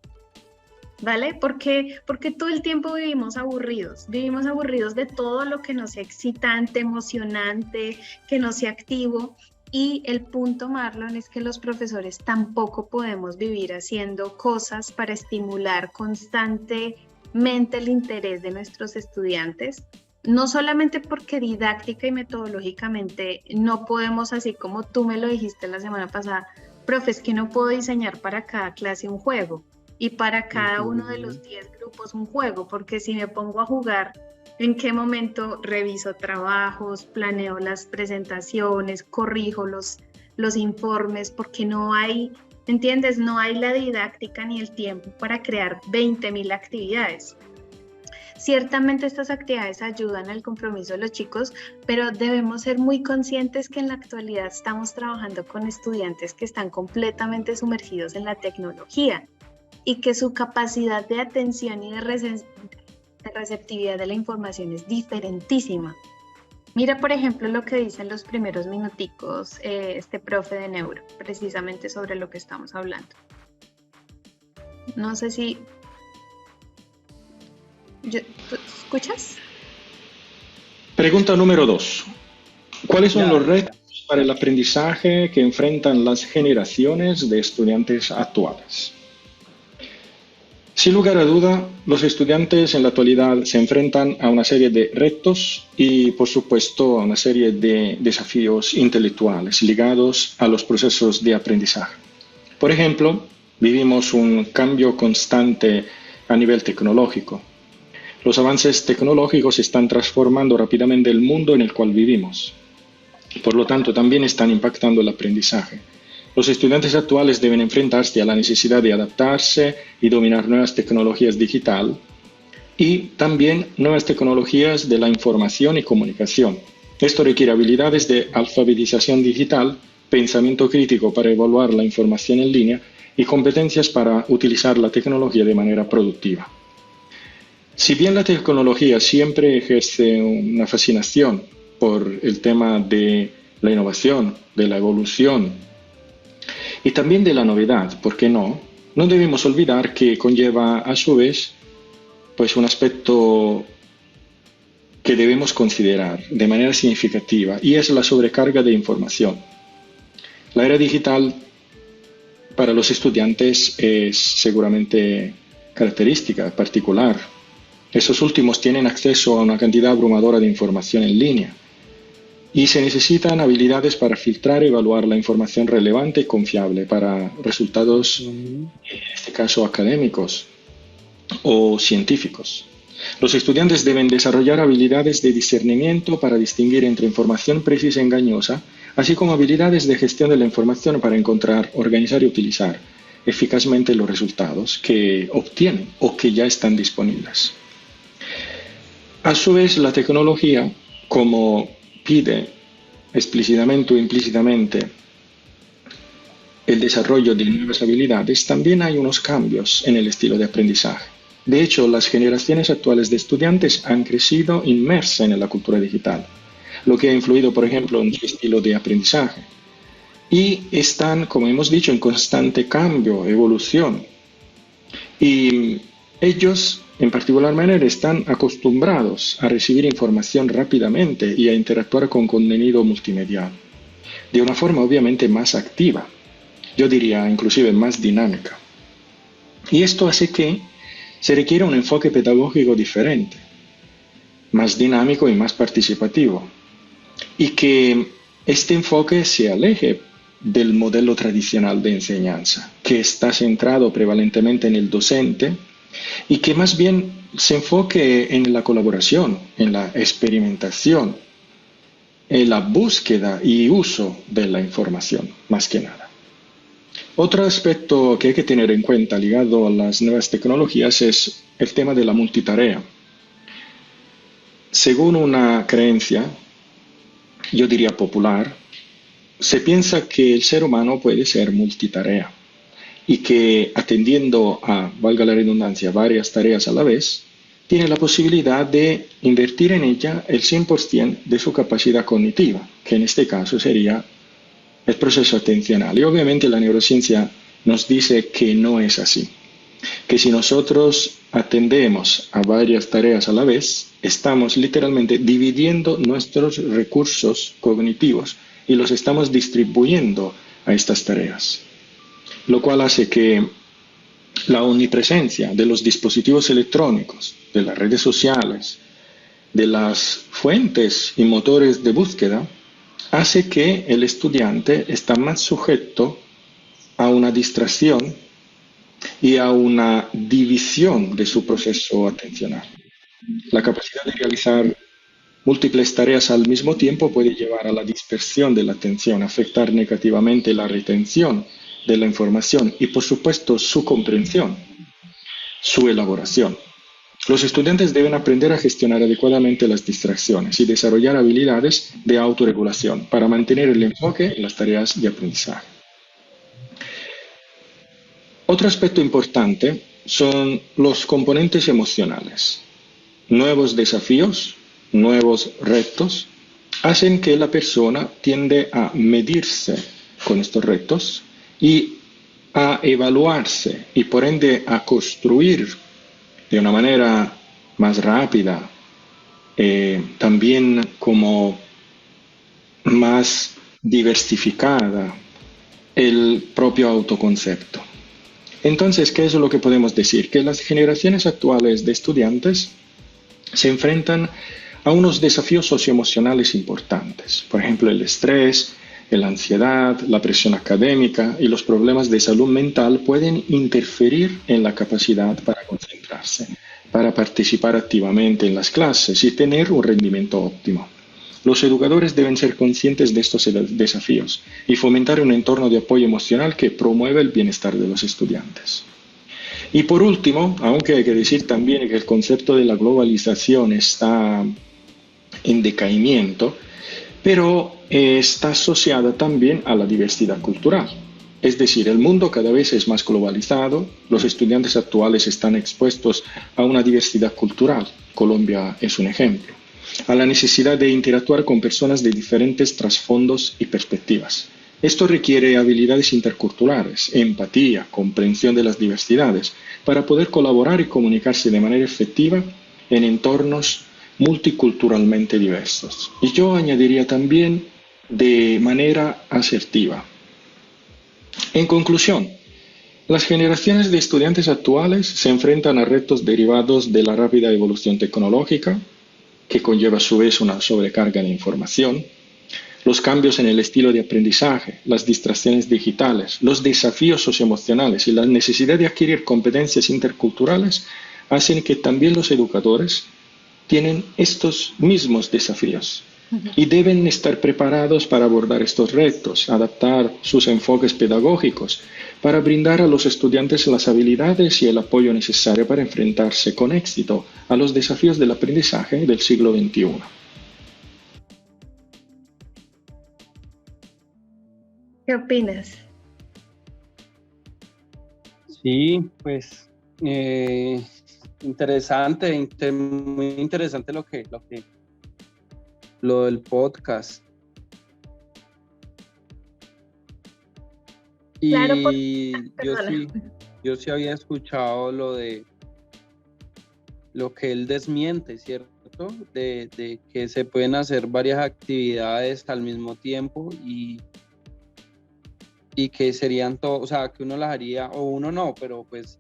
¿Vale? Porque todo el tiempo vivimos aburridos de todo lo que no sea excitante, emocionante, que no sea activo. Y el punto, Marlon, es que los profesores tampoco podemos vivir haciendo cosas para estimular constantemente el interés de nuestros estudiantes. No solamente porque didáctica y metodológicamente no podemos, así como tú me lo dijiste la semana pasada, profe, es que no puedo diseñar para cada clase un juego. Y para cada uno de los 10 grupos un juego, porque si me pongo a jugar, ¿en qué momento reviso trabajos, planeo las presentaciones, corrijo los informes? Porque no hay, ¿entiendes? No hay la didáctica ni el tiempo para crear 20,000 actividades. Ciertamente estas actividades ayudan al compromiso de los chicos, pero debemos ser muy conscientes que en la actualidad estamos trabajando con estudiantes que están completamente sumergidos en la tecnología y que su capacidad de atención y de receptividad de la información es diferentísima. Mira, por ejemplo, lo que dice en los primeros minuticos este profe de neuro, precisamente sobre lo que estamos hablando. No sé si... ¿Tú escuchas? Pregunta número 2. ¿Cuáles son los retos para el aprendizaje que enfrentan las generaciones de estudiantes actuales? Sin lugar a duda, los estudiantes en la actualidad se enfrentan a una serie de retos y, por supuesto, a una serie de desafíos intelectuales ligados a los procesos de aprendizaje. Por ejemplo, vivimos un cambio constante a nivel tecnológico. Los avances tecnológicos están transformando rápidamente el mundo en el cual vivimos. Por lo tanto, también están impactando el aprendizaje. Los estudiantes actuales deben enfrentarse a la necesidad de adaptarse y dominar nuevas tecnologías digitales y también nuevas tecnologías de la información y comunicación. Esto requiere habilidades de alfabetización digital, pensamiento crítico para evaluar la información en línea y competencias para utilizar la tecnología de manera productiva. Si bien la tecnología siempre ejerce una fascinación por el tema de la innovación, de la evolución y también de la novedad, ¿por qué no? No debemos olvidar que conlleva a su vez pues un aspecto que debemos considerar de manera significativa y es la sobrecarga de información. La era digital para los estudiantes es seguramente característica, particular. Esos últimos tienen acceso a una cantidad abrumadora de información en línea y se necesitan habilidades para filtrar y evaluar la información relevante y confiable para resultados, en este caso, académicos o científicos. Los estudiantes deben desarrollar habilidades de discernimiento para distinguir entre información precisa y engañosa, así como habilidades de gestión de la información para encontrar, organizar y utilizar eficazmente los resultados que obtienen o que ya están disponibles. A su vez, la tecnología, como pide explícitamente o implícitamente el desarrollo de nuevas habilidades, también hay unos cambios en el estilo de aprendizaje. De hecho, las generaciones actuales de estudiantes han crecido inmersas en la cultura digital, lo que ha influido, por ejemplo, en su estilo de aprendizaje. Y están, como hemos dicho, en constante cambio, evolución. Y ellos, en particular manera, están acostumbrados a recibir información rápidamente y a interactuar con contenido multimedial, de una forma obviamente más activa, yo diría inclusive más dinámica. Y esto hace que se requiere un enfoque pedagógico diferente, más dinámico y más participativo, y que este enfoque se aleje del modelo tradicional de enseñanza, que está centrado prevalentemente en el docente y que más bien se enfoque en la colaboración, en la experimentación, en la búsqueda y uso de la información, más que nada. Otro aspecto que hay que tener en cuenta ligado a las nuevas tecnologías es el tema de la multitarea. Según una creencia, yo diría popular, se piensa que el ser humano puede ser multitarea y que atendiendo a, valga la redundancia, varias tareas a la vez, tiene la posibilidad de invertir en ella el 100% de su capacidad cognitiva, que en este caso sería el proceso atencional. Y obviamente la neurociencia nos dice que no es así, que si nosotros atendemos a varias tareas a la vez, estamos literalmente dividiendo nuestros recursos cognitivos y los estamos distribuyendo a estas tareas, lo cual hace que la omnipresencia de los dispositivos electrónicos, de las redes sociales, de las fuentes y motores de búsqueda, hace que el estudiante está más sujeto a una distracción y a una división de su proceso atencional. La capacidad de realizar múltiples tareas al mismo tiempo puede llevar a la dispersión de la atención, afectar negativamente la retención de la información y, por supuesto, su comprensión, su elaboración. Los estudiantes deben aprender a gestionar adecuadamente las distracciones y desarrollar habilidades de autorregulación para mantener el enfoque en las tareas de aprendizaje. Otro aspecto importante son los componentes emocionales. Nuevos desafíos, nuevos retos, hacen que la persona tiende a medirse con estos retos y a evaluarse y por ende a construir de una manera más rápida, también como más diversificada, el propio autoconcepto. Entonces, ¿qué es lo que podemos decir? Que las generaciones actuales de estudiantes se enfrentan a unos desafíos socioemocionales importantes. Por ejemplo, el estrés, la ansiedad, la presión académica y los problemas de salud mental pueden interferir en la capacidad para concentrarse, para participar activamente en las clases y tener un rendimiento óptimo. Los educadores deben ser conscientes de estos desafíos y fomentar un entorno de apoyo emocional que promueva el bienestar de los estudiantes. Y por último, aunque hay que decir también que el concepto de la globalización está en decaimiento, pero está asociada también a la diversidad cultural. Es decir, el mundo cada vez es más globalizado, los estudiantes actuales están expuestos a una diversidad cultural. Colombia es un ejemplo. a la necesidad de interactuar con personas de diferentes trasfondos y perspectivas. Esto requiere habilidades interculturales, empatía, comprensión de las diversidades, para poder colaborar y comunicarse de manera efectiva en entornos multiculturalmente diversos. Y yo añadiría también de manera asertiva. En conclusión, las generaciones de estudiantes actuales se enfrentan a retos derivados de la rápida evolución tecnológica, que conlleva a su vez una sobrecarga de información, los cambios en el estilo de aprendizaje, las distracciones digitales, los desafíos socioemocionales y la necesidad de adquirir competencias interculturales hacen que también los educadores tienen estos mismos desafíos y deben estar preparados para abordar estos retos, adaptar sus enfoques pedagógicos para brindar a los estudiantes las habilidades y el apoyo necesario para enfrentarse con éxito a los desafíos del aprendizaje del siglo XXI. ¿Qué opinas? Sí, pues interesante, muy interesante lo del podcast. Claro, Y perdona. yo sí había escuchado lo que él desmiente, ¿cierto? De que se pueden hacer varias actividades al mismo tiempo y que serían todo, o sea, que uno las haría, o uno no, pero pues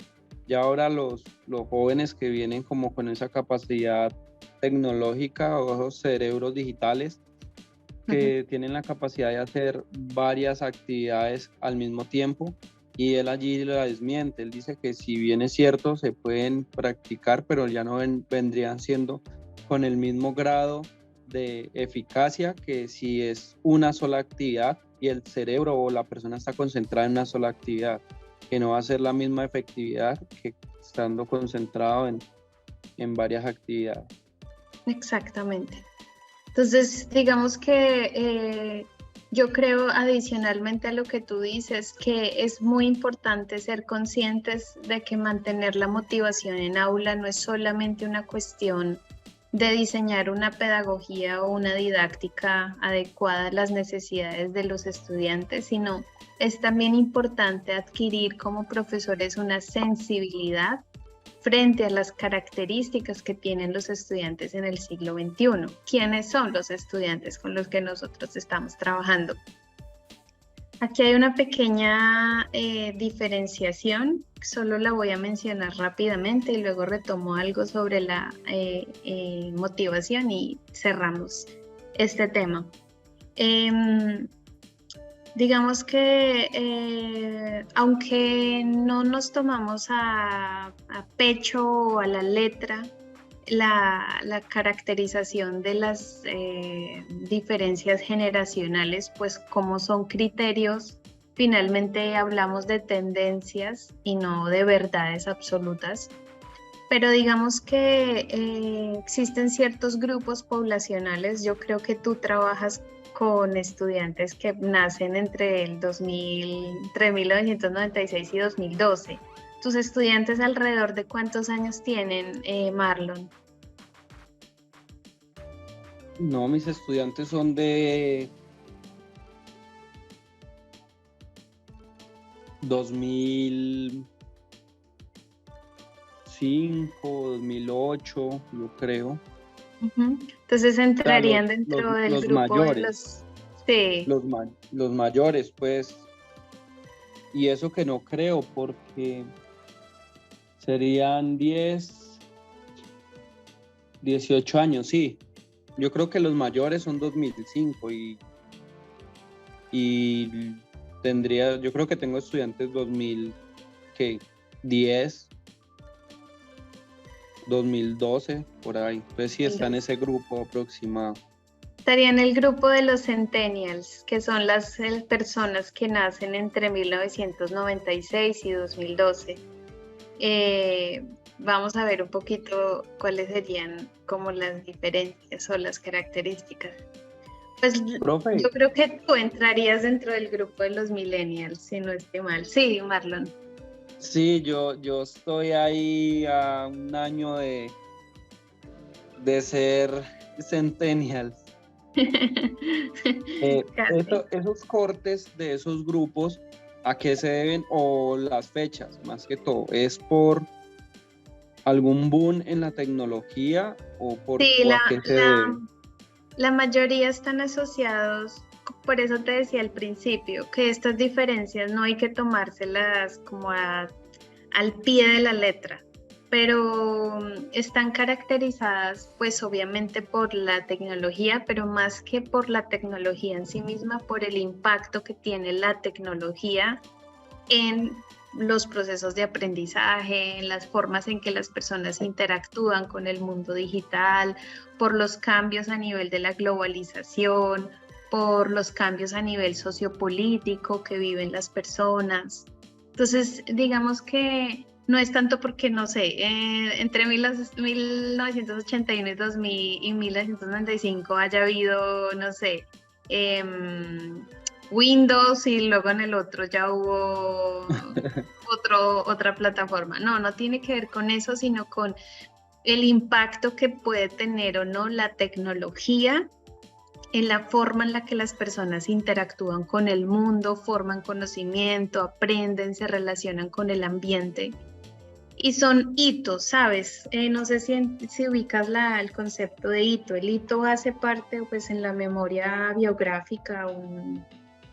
ya ahora los jóvenes que vienen como con esa capacidad tecnológica o esos cerebros digitales que tienen la capacidad de hacer varias actividades al mismo tiempo, y él allí la desmiente. Él dice que si bien es cierto, se pueden practicar, pero ya no vendrían siendo con el mismo grado de eficacia que si es una sola actividad y el cerebro o la persona está concentrada en una sola actividad, que no va a ser la misma efectividad que estando concentrado en varias actividades. Exactamente. Entonces, digamos que yo creo, adicionalmente a lo que tú dices, que es muy importante ser conscientes de que mantener la motivación en aula no es solamente una cuestión de diseñar una pedagogía o una didáctica adecuada a las necesidades de los estudiantes, sino es también importante adquirir como profesores una sensibilidad frente a las características que tienen los estudiantes en el siglo XXI. ¿Quiénes son los estudiantes con los que nosotros estamos trabajando? Aquí hay una pequeña diferenciación, solo la voy a mencionar rápidamente y luego retomo algo sobre la motivación y cerramos este tema. Digamos que aunque no nos tomamos a pecho o a la letra la caracterización de las diferencias generacionales, pues como son criterios, finalmente hablamos de tendencias y no de verdades absolutas. Pero digamos que existen ciertos grupos poblacionales. Yo creo que tú trabajas con estudiantes que nacen entre 1996 y 2012. ¿Tus estudiantes alrededor de cuántos años tienen, Marlon? No, mis estudiantes son de 2005, 2008, yo creo. Entonces entrarían dentro del los grupo mayores, de los... Sí. Los mayores, pues, y eso que no creo, porque serían 18 años, sí. Yo creo que los mayores son 2005 y tendría, yo creo que tengo estudiantes 2010, 2012, por ahí. Pues sí está en ese grupo aproximado. Estaría en el grupo de los centennials, que son las personas que nacen entre 1996 y 2012. Vamos a ver un poquito cuáles serían como las diferencias o las características. Pues Profe, yo creo que tú entrarías dentro del grupo de los millennials, si no estoy mal. Sí, Marlon. Sí, yo estoy ahí a un año de ser Centennials. Esos cortes de esos grupos, ¿a qué se deben? O las fechas, más que todo, ¿es por algún boom en la tecnología o Sí, a qué se debe? la mayoría están asociados, por eso te decía al principio, que estas diferencias no hay que tomárselas como al pie de la letra, pero están caracterizadas pues obviamente por la tecnología, pero más que por la tecnología en sí misma, por el impacto que tiene la tecnología en los procesos de aprendizaje, en las formas en que las personas interactúan con el mundo digital, por los cambios a nivel de la globalización, por los cambios a nivel sociopolítico que viven las personas. Entonces, digamos que no es tanto porque, no sé, entre 1981 y 2000 y 1995 haya habido, no sé, Windows y luego en el otro ya hubo otra plataforma. No, no tiene que ver con eso, sino con el impacto que puede tener o no la tecnología en la forma en la que las personas interactúan con el mundo, forman conocimiento, aprenden, se relacionan con el ambiente. Y son hitos, ¿sabes? No sé si ubicas el concepto de hito. El hito hace parte, pues, en la memoria biográfica,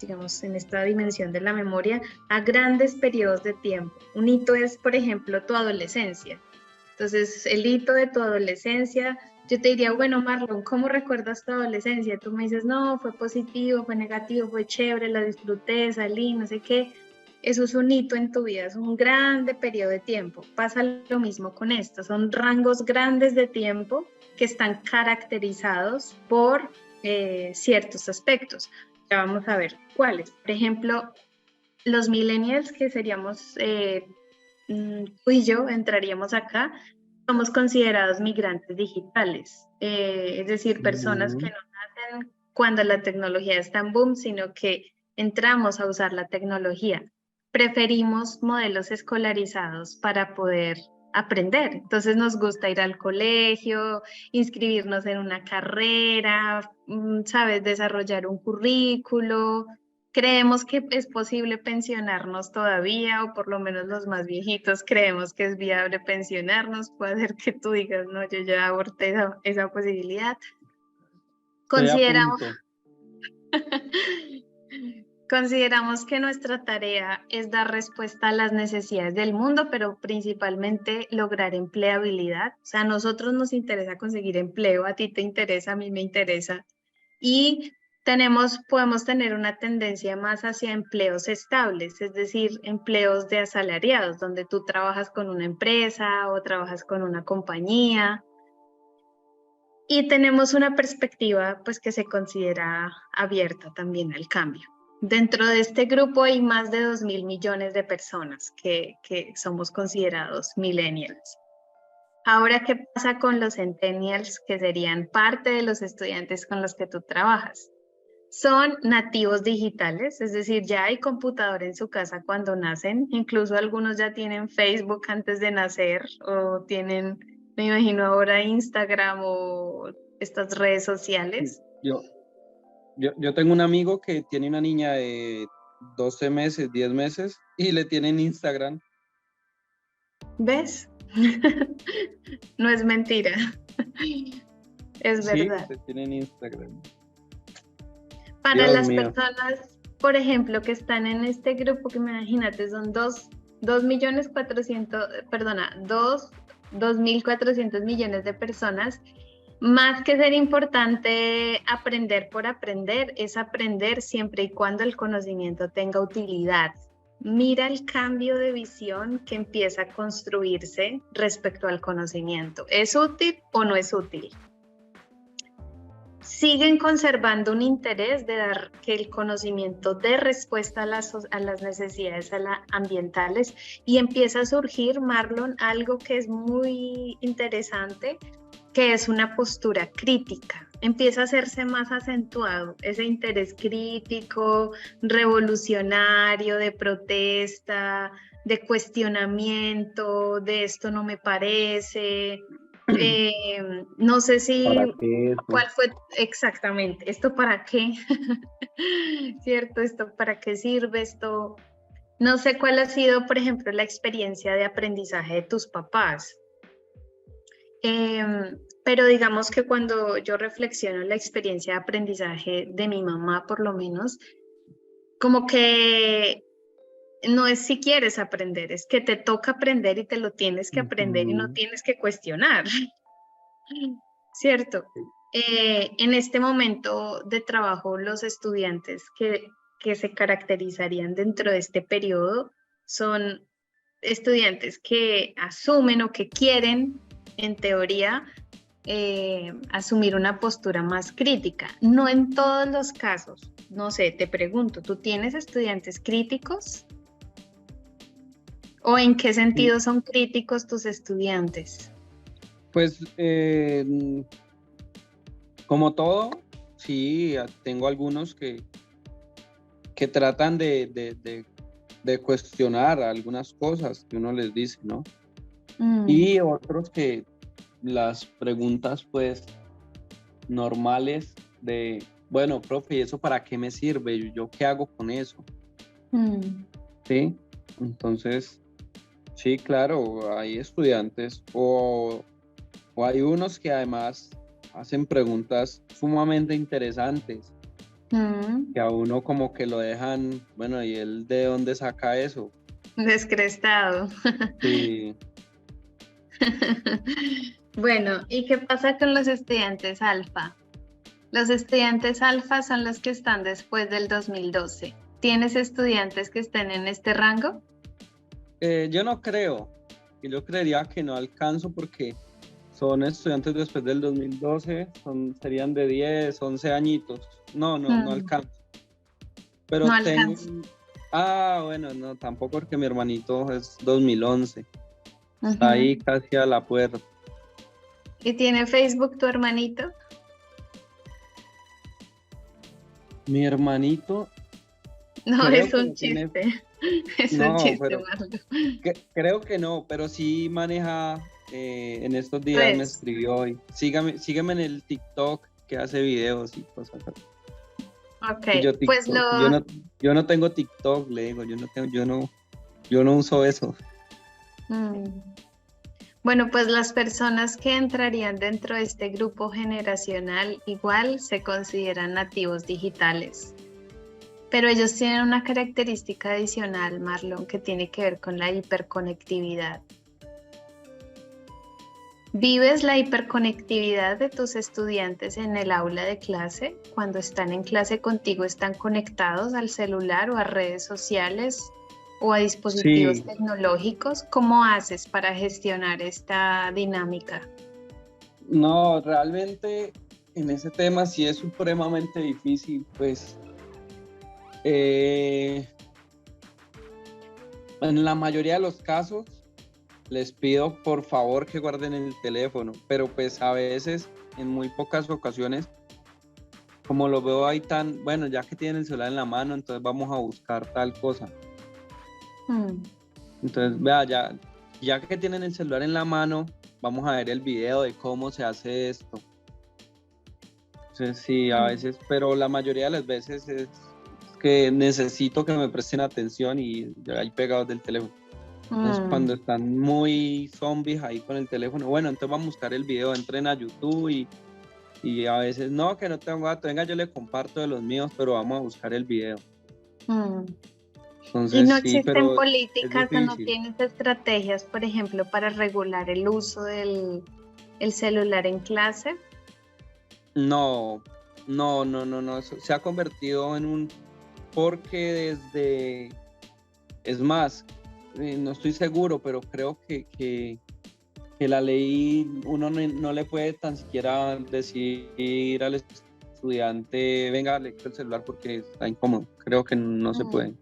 digamos, en esta dimensión de la memoria, a grandes periodos de tiempo. Un hito es, por ejemplo, tu adolescencia. Entonces, el hito de tu adolescencia, yo te diría, bueno, Marlon, ¿cómo recuerdas tu adolescencia? Tú me dices, no, fue positivo, fue negativo, fue chévere, la disfruté, salí, no sé qué. Eso es un hito en tu vida, es un grande periodo de tiempo. Pasa lo mismo con esto, son rangos grandes de tiempo que están caracterizados por ciertos aspectos. Ya vamos a ver cuáles. Por ejemplo, los millennials, que seríamos tú y yo, entraríamos acá, somos considerados migrantes digitales, es decir, personas que no nacen cuando la tecnología está en boom, sino que entramos a usar la tecnología. Preferimos modelos escolarizados para poder aprender. Entonces nos gusta ir al colegio, inscribirnos en una carrera, sabes, desarrollar un currículo. Creemos que es posible pensionarnos todavía, o por lo menos los más viejitos creemos que es viable pensionarnos. Puede ser que tú digas, no, yo ya aborté esa posibilidad. Estoy a Consideramos, punto. consideramos que nuestra tarea es dar respuesta a las necesidades del mundo, pero principalmente lograr empleabilidad. O sea, a nosotros nos interesa conseguir empleo, a ti te interesa, a mí me interesa. Y podemos tener una tendencia más hacia empleos estables, es decir, empleos de asalariados, donde tú trabajas con una empresa o trabajas con una compañía. Y tenemos una perspectiva, pues, que se considera abierta también al cambio. Dentro de este grupo hay más de 2.000 millones de personas que somos considerados millennials. Ahora, ¿qué pasa con los centennials, que serían parte de los estudiantes con los que tú trabajas? Son nativos digitales, es decir, ya hay computador en su casa cuando nacen, incluso algunos ya tienen Facebook antes de nacer o tienen, me imagino ahora, Instagram o estas redes sociales. Yo tengo un amigo que tiene una niña de 12 meses, 10 meses y le tienen Instagram. ¿Ves? No es mentira, es verdad. Sí, le tienen Instagram. Para Dios las mío. personas, por ejemplo, que están en este grupo, que imagínate, son 2.400.000 millones de personas, más que ser importante aprender por aprender, es aprender siempre y cuando el conocimiento tenga utilidad. Mira el cambio de visión que empieza a construirse respecto al conocimiento. ¿Es útil o no es útil? Siguen conservando un interés de dar que el conocimiento dé respuesta a las necesidades ambientales, y empieza a surgir, Marlon, algo que es muy interesante, que es una postura crítica. Empieza a hacerse más acentuado ese interés crítico, revolucionario, de protesta, de cuestionamiento, de esto no me parece. No sé si, ¿Para qué ¿cuál eso? fue exactamente? ¿Esto para qué? ¿Cierto? ¿Esto para qué sirve? Esto, no sé cuál ha sido, por ejemplo, la experiencia de aprendizaje de tus papás. Pero digamos que cuando yo reflexiono en la experiencia de aprendizaje de mi mamá, por lo menos, como que no es si quieres aprender, es que te toca aprender y te lo tienes que aprender y no Ujú. tienes que cuestionar, ¿cierto? En este momento de trabajo, los estudiantes que se caracterizarían dentro de este periodo son estudiantes que asumen o que quieren, en teoría, asumir una postura más crítica. No en todos los casos. No sé, te pregunto, ¿tú tienes estudiantes críticos? ¿O en qué Sí, sentido son críticos tus estudiantes? pues como todo, sí, tengo algunos que tratan de cuestionar algunas cosas que uno les dice, ¿no? Mm, Y otros que las preguntas, pues, normales de, bueno, profe, ¿y eso para qué me sirve? ¿Yo qué hago con eso? mm, ¿Sí? Entonces, sí, claro, hay estudiantes o hay unos que además hacen preguntas sumamente interesantes mm. que a uno como que lo dejan, bueno, ¿y él de dónde saca eso? Descrestado. Sí, Bueno, ¿y qué pasa con los estudiantes alfa? Los estudiantes alfa son los que están después del 2012. ¿Tienes estudiantes que estén en este rango? yo no creo, y yo creería que no alcanzo porque son estudiantes después del 2012, serían de 10, 11 añitos. No, no, no Mm, alcanzo. no Pero tengo, alcanzo. bueno, no, tampoco porque mi hermanito es 2011. Está Ujú. ahí casi a la puerta. ¿Y tiene Facebook tu hermanito? Mi hermanito, No, creo es que un no tiene, chiste. Es un no, chiste, pero Marlo. creo que no, pero sí maneja, en estos días me Pues, escribió hoy. Sígame en el TikTok que hace videos y cosas así. ok, Y yo pues TikTok, yo no tengo TikTok, le digo, yo no uso eso. mm, bueno, pues las personas que entrarían dentro de este grupo generacional igual se consideran nativos digitales, pero ellos tienen una característica adicional, Marlon, que tiene que ver con la hiperconectividad. ¿Vives la hiperconectividad de tus estudiantes en el aula de clase? Cuando están en clase contigo, ¿están conectados al celular o a redes sociales o a dispositivos Sí, tecnológicos? ¿Cómo haces para gestionar esta dinámica? no, realmente en ese tema sí es supremamente difícil, pues eh, en la mayoría de los casos les pido por favor que guarden el teléfono, pero pues a veces, en muy pocas ocasiones, como lo veo ahí tan, bueno, ya que tienen el celular en la mano, entonces vamos a buscar tal cosa. Mm, Entonces, vea, ya que tienen el celular en la mano, vamos a ver el video de cómo se hace esto. Entonces, sí, a mm, veces, pero la mayoría de las veces es que necesito que me presten atención y ya ahí pegados del teléfono. Entonces, mm, cuando están muy zombies ahí con el teléfono, bueno, entonces vamos a buscar el video, entren a YouTube y a veces, no, que no tengo gato, venga, yo le comparto de los míos, pero vamos a buscar el video. mm. ¿Y Entonces, no sí, existen pero es políticas o no difícil. tienes estrategias, por ejemplo, para regular el uso del el celular en clase? No, no, no, no, no, eso se ha convertido en un, porque es más, no estoy seguro, pero creo que la ley uno no le puede tan siquiera decir al estudiante, venga, le quito el celular porque está incómodo. Creo que no se Mm. puede.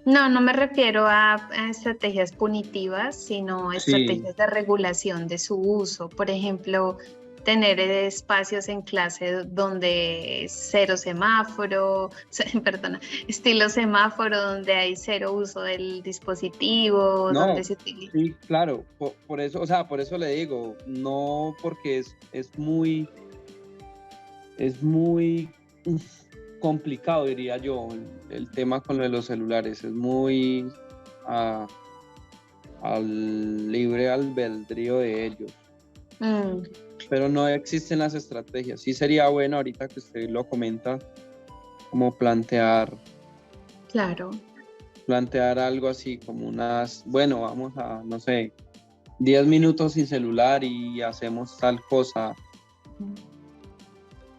No, no me refiero a estrategias punitivas, sino a Sí, estrategias de regulación de su uso. Por ejemplo, tener espacios en clase donde cero semáforo, perdona, estilo semáforo, donde hay cero uso del dispositivo, No, donde se utiliza. sí, claro, por eso, o sea, por eso le digo, no porque es muy complicado, diría yo, el tema con lo de los celulares, es muy al libre albedrío de ellos. Pero no existen las estrategias. Sí sería bueno ahorita que usted lo comenta, como plantear algo así, como bueno, vamos a, no sé, 10 minutos sin celular y hacemos tal cosa.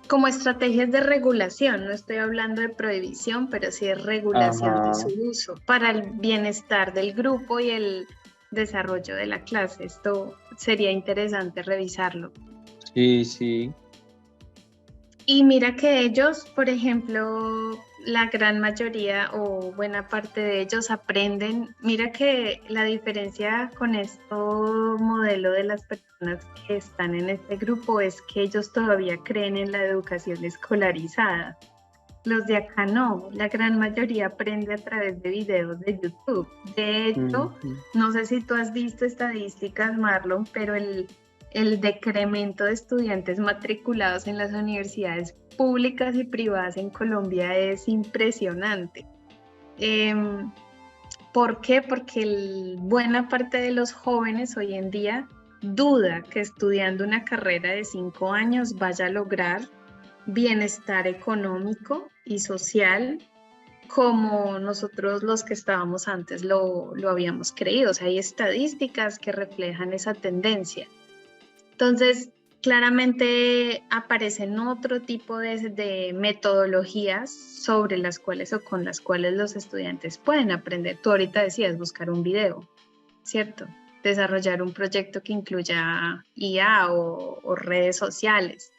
Como estrategias de regulación, no estoy hablando de prohibición, pero sí de regulación de su uso para el bienestar del grupo y el desarrollo de la clase. Esto sería interesante revisarlo. Sí, sí. Y mira que ellos, por ejemplo, la gran mayoría o buena parte de ellos aprenden. Mira que la diferencia con este modelo de las personas que están en este grupo es que ellos todavía creen en la educación escolarizada. Los de acá no, la gran mayoría aprende a través de videos de YouTube. De hecho, no sé si tú has visto estadísticas, Marlon, pero el decremento de estudiantes matriculados en las universidades públicas y privadas en Colombia es impresionante. ¿Por qué? Porque buena parte de los jóvenes hoy en día duda que estudiando una carrera de 5 años vaya a lograr bienestar económico y social como nosotros los que estábamos antes lo habíamos creído. O sea, hay estadísticas que reflejan esa tendencia. Entonces, claramente aparecen otro tipo de metodologías sobre las cuales o con las cuales los estudiantes pueden aprender. Tú ahorita decías buscar un video, ¿cierto? Desarrollar un proyecto que incluya IA o redes sociales.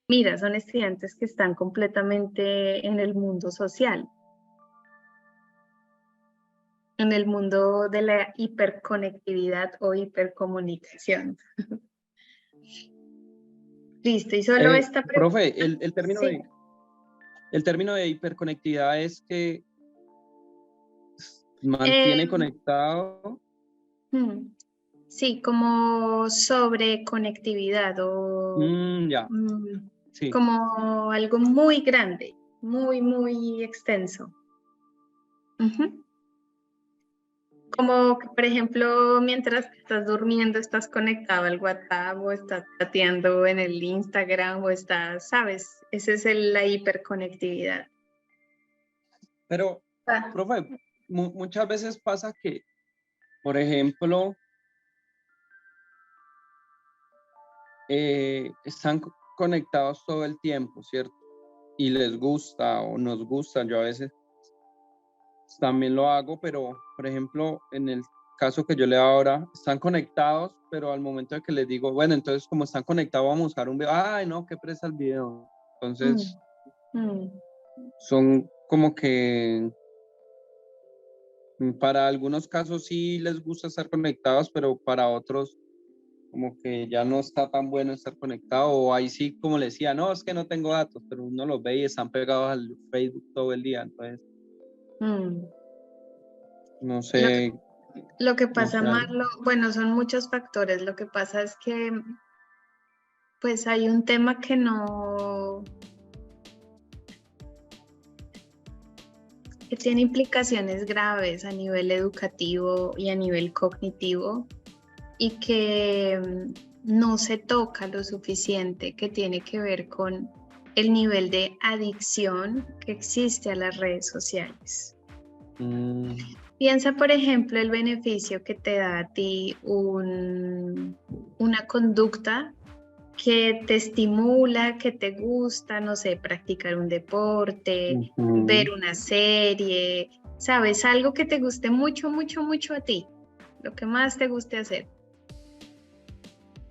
Mira, son estudiantes que están completamente en el mundo social, en el mundo de la hiperconectividad o hipercomunicación. Listo, y solo esta pregunta. Profe, el término de hiperconectividad es que mantiene conectado. Sí, como sobreconectividad o sí. Como algo muy grande, muy extenso. Como que, por ejemplo, mientras estás durmiendo, estás conectado al WhatsApp o estás chateando en el Instagram o estás, ¿sabes? Esa es la hiperconectividad. Pero, profe, muchas veces pasa que, por ejemplo, están conectados todo el tiempo, ¿cierto? Y les gusta o nos gusta. Yo a veces también lo hago, pero, por ejemplo, en el caso que yo le hago ahora, están conectados, pero al momento de que les digo, bueno, entonces como están conectados, vamos a buscar un video. Ay, no, qué presa el video. Entonces, son como que para algunos casos sí les gusta estar conectados, pero para otros como que ya no está tan bueno estar conectado, o ahí sí, como le decía, no, es que no tengo datos, pero uno los ve y están pegados al Facebook todo el día, entonces no sé. Lo que pasa, Marlo, bueno, son muchos factores. Lo que pasa es que pues hay un tema que tiene implicaciones graves a nivel educativo y a nivel cognitivo y que no se toca lo suficiente, que tiene que ver con el nivel de adicción que existe a las redes sociales. Piensa, por ejemplo, el beneficio que te da a ti una conducta que te estimula, que te gusta, no sé, practicar un deporte, ver una serie, ¿sabes? Algo que te guste mucho a ti, lo que más te guste hacer.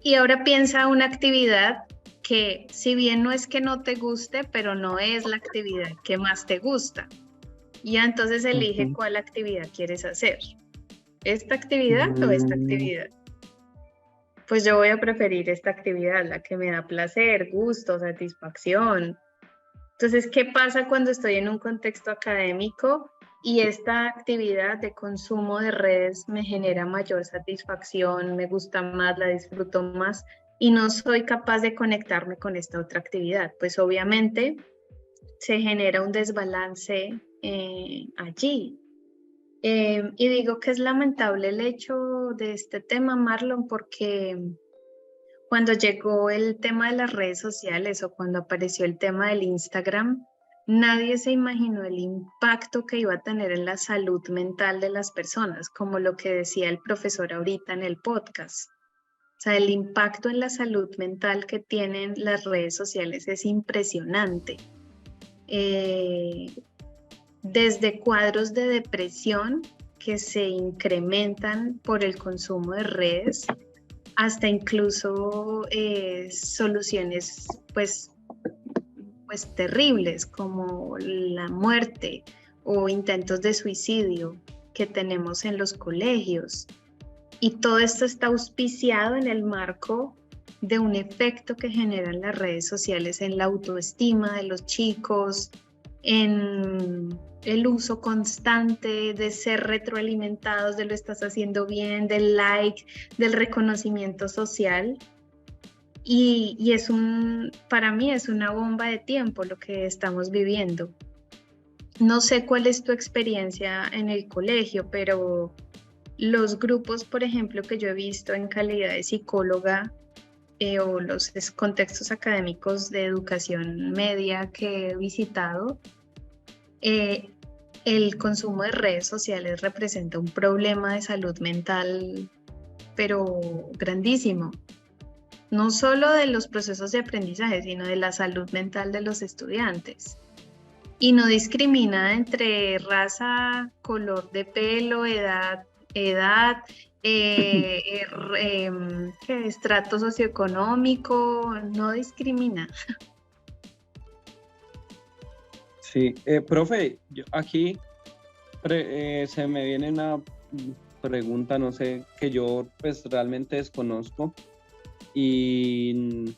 Y ahora piensa una actividad que, si bien no es que no te guste, pero no es la actividad que más te gusta. Y entonces elige cuál actividad quieres hacer. ¿Esta actividad o esta actividad? pues yo voy a preferir esta actividad, la que me da placer, gusto, satisfacción. Entonces, ¿qué pasa cuando estoy en un contexto académico y esta actividad de consumo de redes me genera mayor satisfacción, me gusta más, la disfruto más y no soy capaz de conectarme con esta otra actividad? Pues obviamente se genera un desbalance allí. Y digo que es lamentable el hecho de este tema, Marlon, porque cuando llegó el tema de las redes sociales o cuando apareció el tema del Instagram, nadie se imaginó el impacto que iba a tener en la salud mental de las personas, como lo que decía el profesor ahorita en el podcast. O sea, el impacto en la salud mental que tienen las redes sociales es impresionante. Desde cuadros de depresión que se incrementan por el consumo de redes, hasta incluso soluciones pues terribles como la muerte o intentos de suicidio que tenemos en los colegios. Y todo esto está auspiciado en el marco de un efecto que generan las redes sociales en la autoestima de los chicos, en el uso constante de ser retroalimentados, de lo estás haciendo bien, del like, del reconocimiento social. Y es para mí es una bomba de tiempo lo que estamos viviendo. No sé cuál es tu experiencia en el colegio, pero los grupos, por ejemplo, que yo he visto en calidad de psicóloga o los contextos académicos de educación media que he visitado, el consumo de redes sociales representa un problema de salud mental, pero grandísimo. No solo de los procesos de aprendizaje, sino de la salud mental de los estudiantes. Y no discrimina entre raza, color de pelo, edad, estrato socioeconómico, no discrimina. Sí, profe, aquí se me viene una pregunta, no sé, que yo pues realmente desconozco y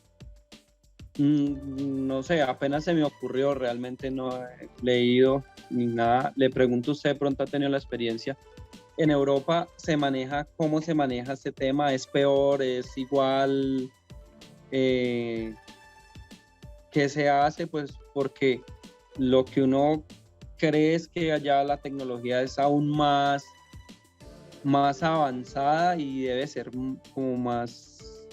no sé, apenas se me ocurrió, realmente no he leído ni nada. Le pregunto, ¿usted de pronto ha tenido la experiencia? ¿En Europa cómo se maneja este tema? ¿Es peor? ¿Es igual? ¿Qué se hace? Pues porque lo que uno cree es que allá la tecnología es aún más avanzada y debe ser como más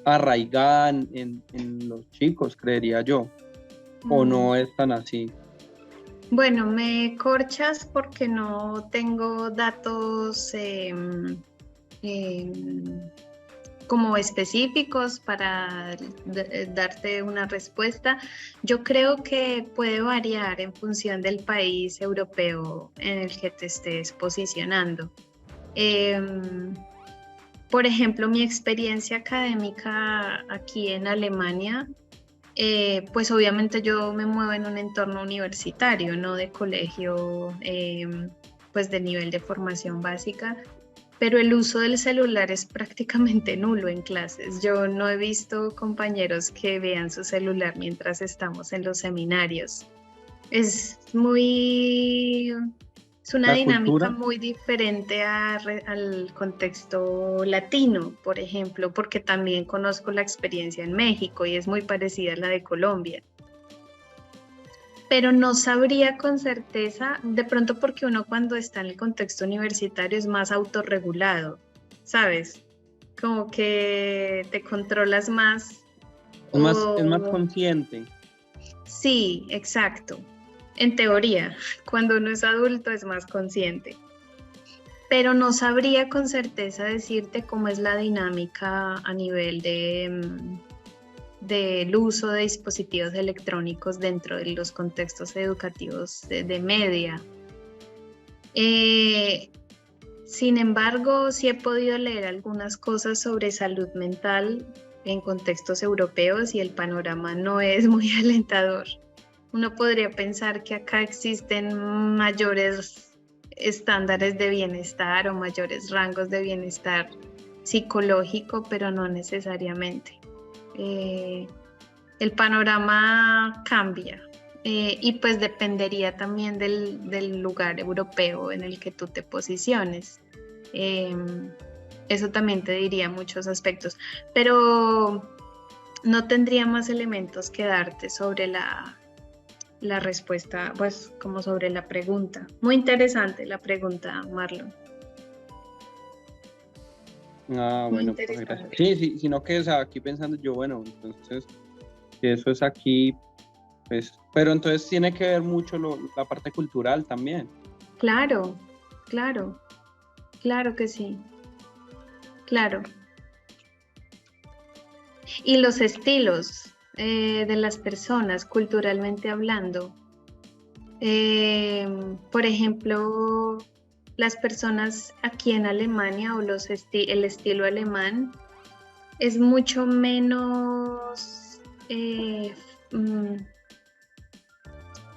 arraigada en los chicos, creería yo. ¿O no es tan así? Bueno, me corchas porque no tengo datos como específicos para darte una respuesta. Yo creo que puede variar en función del país europeo en el que te estés posicionando. Por ejemplo, mi experiencia académica aquí en Alemania, pues obviamente yo me muevo en un entorno universitario, no de colegio, pues de nivel de formación básica, pero el uso del celular es prácticamente nulo en clases. Yo no he visto compañeros que vean su celular mientras estamos en los seminarios. Es una dinámica muy diferente al contexto latino, por ejemplo, porque también conozco la experiencia en México y es muy parecida a la de Colombia. Pero no sabría con certeza, de pronto porque uno cuando está en el contexto universitario es más autorregulado, ¿sabes? Como que te controlas más. Es más consciente. Sí, exacto. En teoría, cuando uno es adulto es más consciente. Pero no sabría con certeza decirte cómo es la dinámica a nivel del uso de dispositivos electrónicos dentro de los contextos educativos de media. Sin embargo, sí he podido leer algunas cosas sobre salud mental en contextos europeos y el panorama no es muy alentador. Uno podría pensar que acá existen mayores estándares de bienestar o mayores rangos de bienestar psicológico, pero no necesariamente. El panorama cambia y pues dependería también del lugar europeo en el que tú te posiciones. Eso también te diría muchos aspectos, pero no tendría más elementos que darte sobre la respuesta, pues como sobre la pregunta. Muy interesante la pregunta, Marlon. Ah, Muy bueno, profe, gracias. interesante. Sí, sí, sino que, o sea, aquí pensando yo, bueno, entonces, si eso es aquí, pues, pero entonces tiene que ver mucho la parte cultural también. Claro, claro, claro que sí, claro. Y los estilos de las personas, culturalmente hablando. Por ejemplo, las personas aquí en Alemania o el estilo alemán es mucho menos,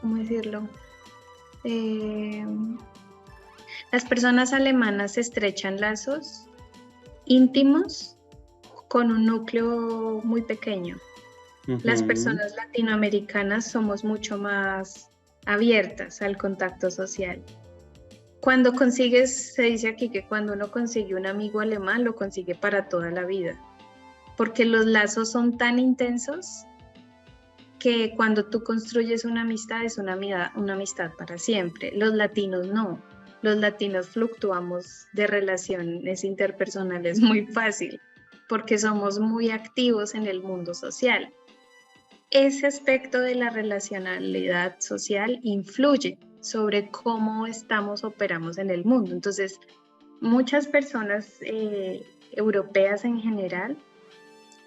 ¿cómo decirlo? Las personas alemanas estrechan lazos íntimos con un núcleo muy pequeño. Las personas latinoamericanas somos mucho más abiertas al contacto social. Cuando consigues, se dice aquí que cuando uno consigue un amigo alemán, lo consigue para toda la vida, porque los lazos son tan intensos que cuando tú construyes una amistad es una amistad para siempre. Los latinos no. Los latinos fluctuamos de relaciones interpersonales muy fácil porque somos muy activos en el mundo social. Ese aspecto de la relacionalidad social influye sobre cómo operamos en el mundo. Entonces, muchas personas europeas en general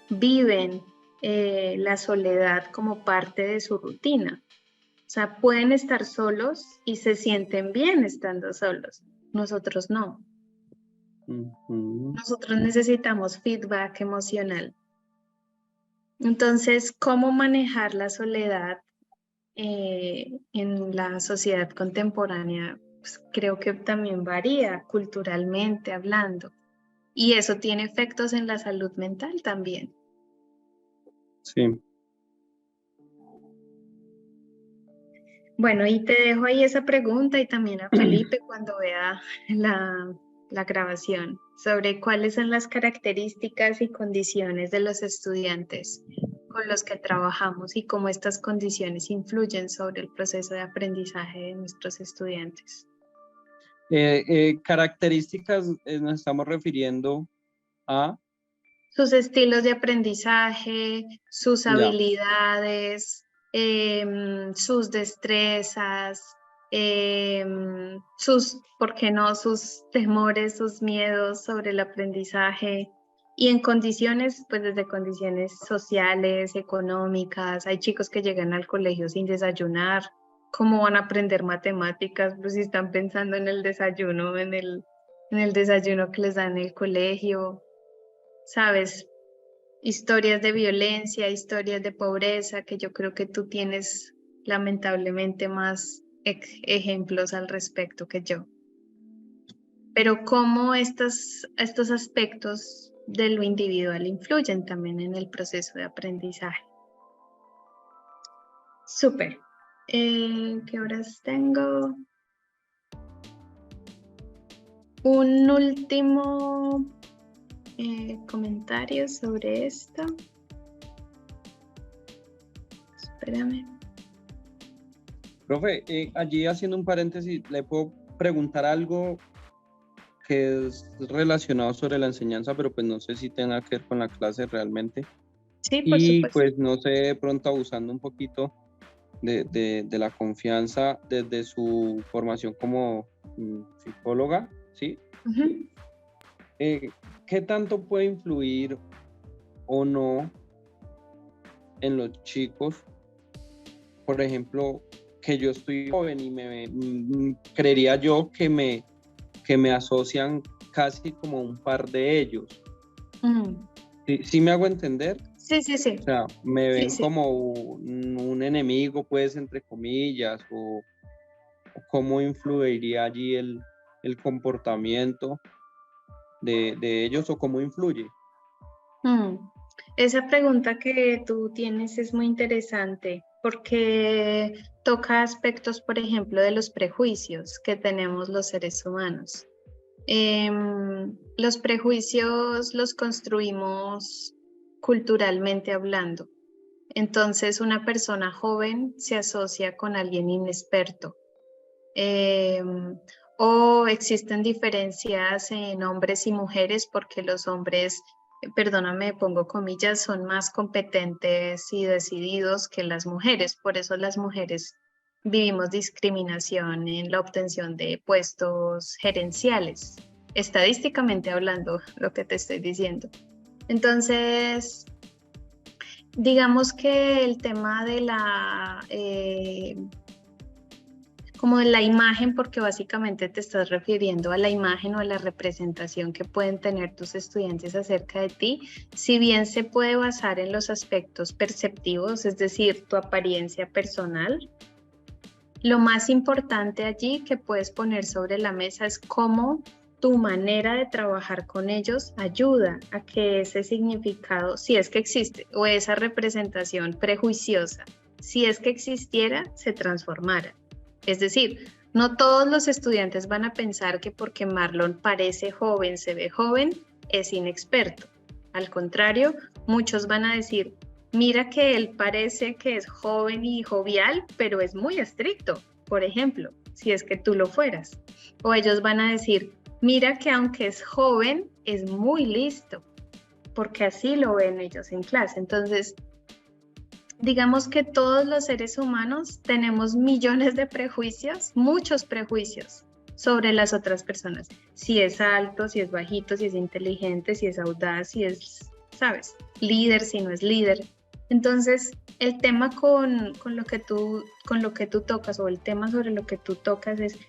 viven la soledad como parte de su rutina. O sea, pueden estar solos y se sienten bien estando solos. Nosotros no. Nosotros necesitamos feedback emocional. Entonces, ¿cómo manejar la soledad en la sociedad contemporánea? Pues creo que también varía culturalmente hablando. Y eso tiene efectos en la salud mental también. Sí. Bueno, y te dejo ahí esa pregunta y también a Felipe cuando vea la grabación sobre cuáles son las características y condiciones de los estudiantes con los que trabajamos y cómo estas condiciones influyen sobre el proceso de aprendizaje de nuestros estudiantes. Características, nos estamos refiriendo a... Sus estilos de aprendizaje, sus habilidades, sus destrezas, ¿por qué no? Sus temores, sus miedos sobre el aprendizaje. Y en condiciones, pues desde condiciones sociales, económicas, hay chicos que llegan al colegio sin desayunar. ¿Cómo van a aprender matemáticas? Pues si están pensando en el desayuno, en el desayuno que les dan en el colegio. ¿Sabes? Historias de violencia, historias de pobreza, que yo creo que tú tienes lamentablemente más ejemplos al respecto que yo. Pero cómo estos aspectos de lo individual influyen también en el proceso de aprendizaje. Súper. ¿Qué horas tengo? Un último comentarios sobre esto. Espérame. Profe, allí haciendo un paréntesis, ¿le puedo preguntar algo que es relacionado sobre la enseñanza, pero pues no sé si tenga que ver con la clase realmente? Sí, por Y supuesto. pues no sé, de pronto abusando un poquito de la confianza desde su formación como psicóloga, ¿sí? Uh-huh. ¿Qué tanto puede influir o no en los chicos? Por ejemplo, que yo estoy joven y creería yo que me asocian casi como un par de ellos. ¿Sí me hago entender? Sí, sí, sí. O sea, me ven Sí. como un enemigo, pues, entre comillas, o cómo influiría allí el comportamiento. de ellos o cómo influye? Esa pregunta que tú tienes es muy interesante porque toca aspectos, por ejemplo, de los prejuicios que tenemos los seres humanos. Los prejuicios los construimos culturalmente hablando. Entonces, una persona joven se asocia con alguien inexperto. O existen diferencias en hombres y mujeres porque los hombres, perdóname, pongo comillas, son más competentes y decididos que las mujeres. Por eso las mujeres vivimos discriminación en la obtención de puestos gerenciales, estadísticamente hablando, lo que te estoy diciendo. Entonces, digamos que el tema de como de la imagen, porque básicamente te estás refiriendo a la imagen o a la representación que pueden tener tus estudiantes acerca de ti, si bien se puede basar en los aspectos perceptivos, es decir, tu apariencia personal, lo más importante allí que puedes poner sobre la mesa es cómo tu manera de trabajar con ellos ayuda a que ese significado, si es que existe, o esa representación prejuiciosa, si es que existiera, se transformara. Es decir, no todos los estudiantes van a pensar que porque Marlon parece joven, se ve joven, es inexperto. Al contrario, muchos van a decir, mira que él parece que es joven y jovial, pero es muy estricto, por ejemplo, si es que tú lo fueras. O ellos van a decir, mira que aunque es joven, es muy listo, porque así lo ven ellos en clase. Entonces, digamos que todos los seres humanos tenemos millones de prejuicios, muchos prejuicios sobre las otras personas. Si es alto, si es bajito, si es inteligente, si es audaz, si es, ¿sabes? Líder, si no es líder. Entonces, el tema con lo que tú tocas, o el tema sobre lo que tú tocas, es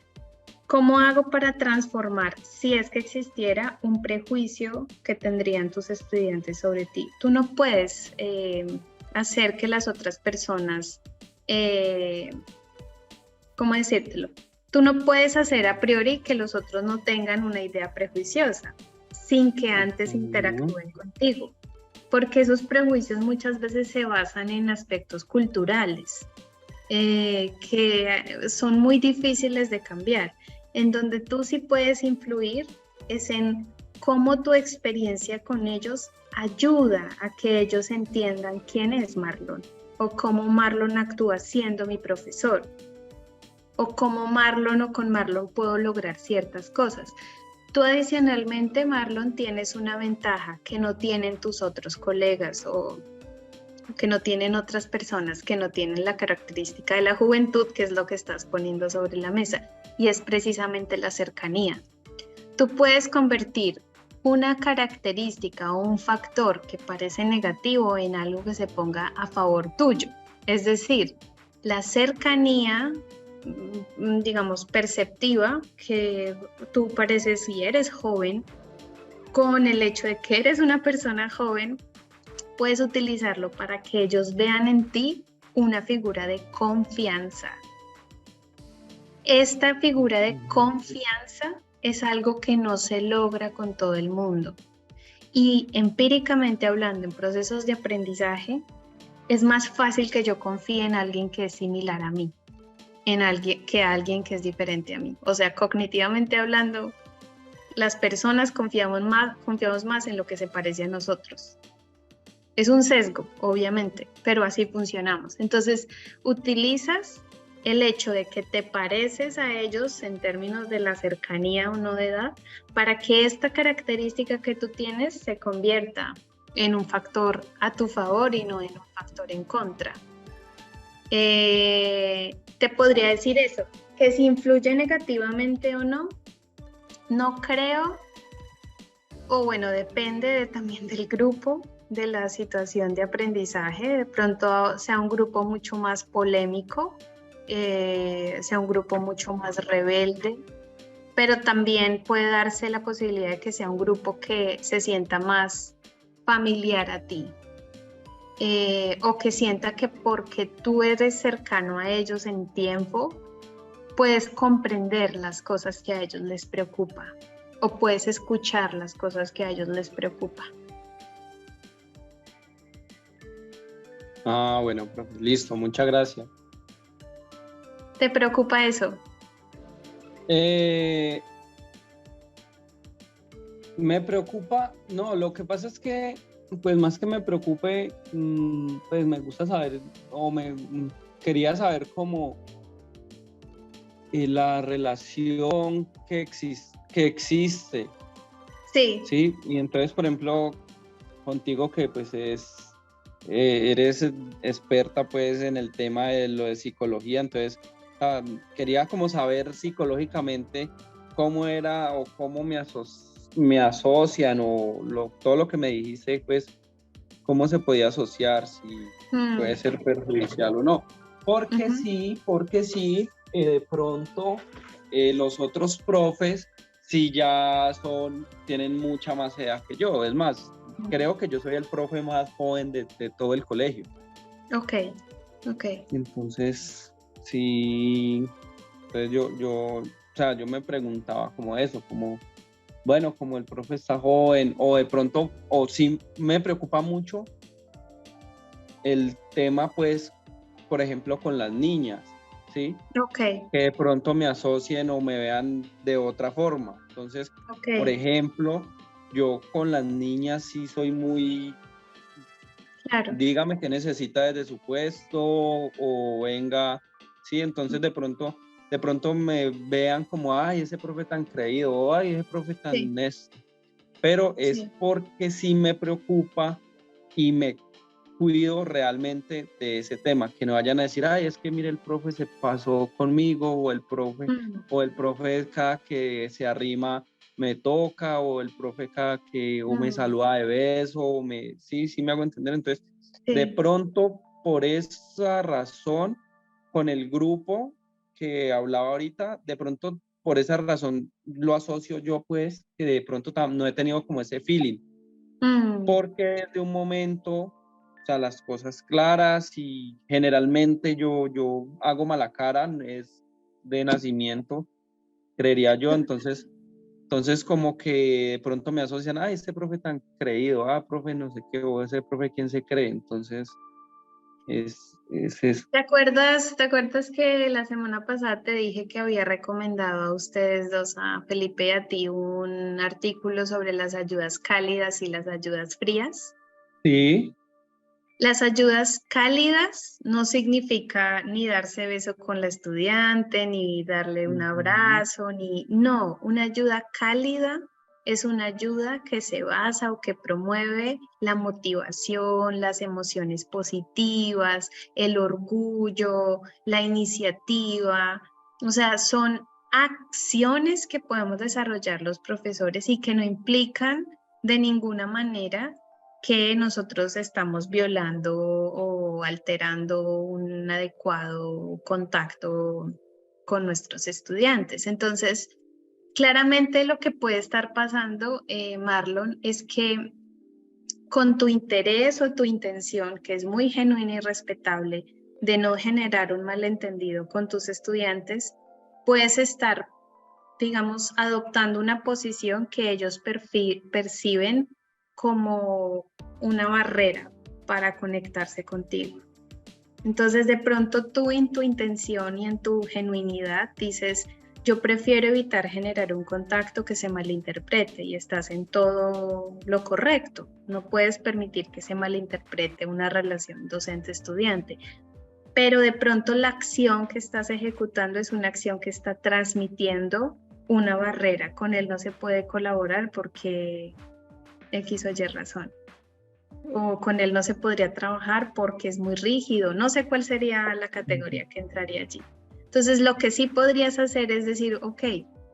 ¿cómo hago para transformar, si es que existiera, un prejuicio que tendrían tus estudiantes sobre ti? Tú no puedes hacer que las otras personas, ¿cómo decírtelo? Tú no puedes hacer a priori que los otros no tengan una idea prejuiciosa sin que antes interactúen contigo, porque esos prejuicios muchas veces se basan en aspectos culturales que son muy difíciles de cambiar. En donde tú sí puedes influir es en cómo tu experiencia con ellos ayuda a que ellos entiendan quién es Marlon, o cómo Marlon actúa siendo mi profesor, o cómo Marlon o con Marlon puedo lograr ciertas cosas. Tú adicionalmente, Marlon, tienes una ventaja que no tienen tus otros colegas o que no tienen otras personas, que no tienen la característica de la juventud, que es lo que estás poniendo sobre la mesa, y es precisamente la cercanía. Tú puedes convertir una característica o un factor que parece negativo en algo que se ponga a favor tuyo. Es decir, la cercanía, digamos, perceptiva, que tú pareces, si eres joven, con el hecho de que eres una persona joven, puedes utilizarlo para que ellos vean en ti una figura de confianza. Esta figura de confianza es algo que no se logra con todo el mundo. Y empíricamente hablando, en procesos de aprendizaje, es más fácil que yo confíe en alguien que es similar a mí, que alguien que es diferente a mí. O sea, cognitivamente hablando, las personas confiamos más en lo que se parece a nosotros. Es un sesgo, obviamente, pero así funcionamos. Entonces, utilizas el hecho de que te pareces a ellos en términos de la cercanía o no de edad, para que esta característica que tú tienes se convierta en un factor a tu favor y no en un factor en contra. Te podría decir eso, que si influye negativamente o no, no creo, o bueno, depende también del grupo, de la situación de aprendizaje. De pronto sea un grupo mucho más polémico, sea un grupo mucho más rebelde, pero también puede darse la posibilidad de que sea un grupo que se sienta más familiar a ti, o que sienta que porque tú eres cercano a ellos en tiempo, puedes comprender las cosas que a ellos les preocupa. o puedes escuchar las cosas que a ellos les preocupa. Ah, bueno, profe, listo, muchas gracias. ¿Te preocupa eso? Me preocupa, no, lo que pasa es que, pues más que me preocupe, pues me gusta saber, quería saber cómo la relación que existe, Sí. ¿sí? Y entonces, por ejemplo, contigo que pues eres experta pues en el tema de lo de psicología, entonces quería como saber psicológicamente cómo era o cómo me asocian todo lo que me dijiste, pues cómo se podía asociar, si puede ser perjudicial o no. Porque sí, de pronto los otros profes sí ya tienen mucha más edad que yo. Es más, creo que yo soy el profe más joven de todo el colegio. Ok. Entonces, sí, entonces o sea, yo me preguntaba como eso, como, bueno, como el profe está joven, o de pronto, o sí me preocupa mucho el tema, pues, por ejemplo, con las niñas, ¿sí? Ok. Que de pronto me asocien o me vean de otra forma. Entonces, por ejemplo, yo con las niñas sí soy muy, claro, dígame qué necesita desde su puesto o venga, sí, entonces de pronto me vean como, ay, ese profe tan creído, ay, ese profe tan pero es porque sí me preocupa y me cuido realmente de ese tema, que no vayan a decir, ay, es que mire, el profe se pasó conmigo, o el profe cada que se arrima me toca, o el profe cada que o me saluda de beso, sí me hago entender. Entonces, de pronto, por esa razón, con el grupo que hablaba ahorita, de pronto, por esa razón, lo asocio yo, pues, que de pronto no he tenido como ese feeling, porque desde un momento, o sea, las cosas claras, y generalmente yo hago mala cara, es de nacimiento, creería yo. Entonces como que de pronto me asocian, ah, este profe tan creído, ah, profe no sé qué, o ese profe quién se cree. Entonces es eso. ¿Te acuerdas que la semana pasada te dije que había recomendado a ustedes dos, a Felipe y a ti, un artículo sobre las ayudas cálidas y las ayudas frías? Sí. Las ayudas cálidas no significa ni darse beso con la estudiante, ni darle un abrazo, no, una ayuda cálida es una ayuda que se basa o que promueve la motivación, las emociones positivas, el orgullo, la iniciativa. O sea, son acciones que podemos desarrollar los profesores y que no implican de ninguna manera que nosotros estamos violando o alterando un adecuado contacto con nuestros estudiantes. Entonces, claramente lo que puede estar pasando, Marlon, es que con tu interés o tu intención, que es muy genuina y respetable, de no generar un malentendido con tus estudiantes, puedes estar, digamos, adoptando una posición que ellos perciben como una barrera para conectarse contigo. Entonces, de pronto tú en tu intención y en tu genuinidad dices, yo prefiero evitar generar un contacto que se malinterprete, y estás en todo lo correcto. No puedes permitir que se malinterprete una relación docente-estudiante, pero de pronto la acción que estás ejecutando es una acción que está transmitiendo una barrera. Con él no se puede colaborar porque X o Y razón. O con él no se podría trabajar porque es muy rígido. No sé cuál sería la categoría que entraría allí. Entonces, lo que sí podrías hacer es decir, ok,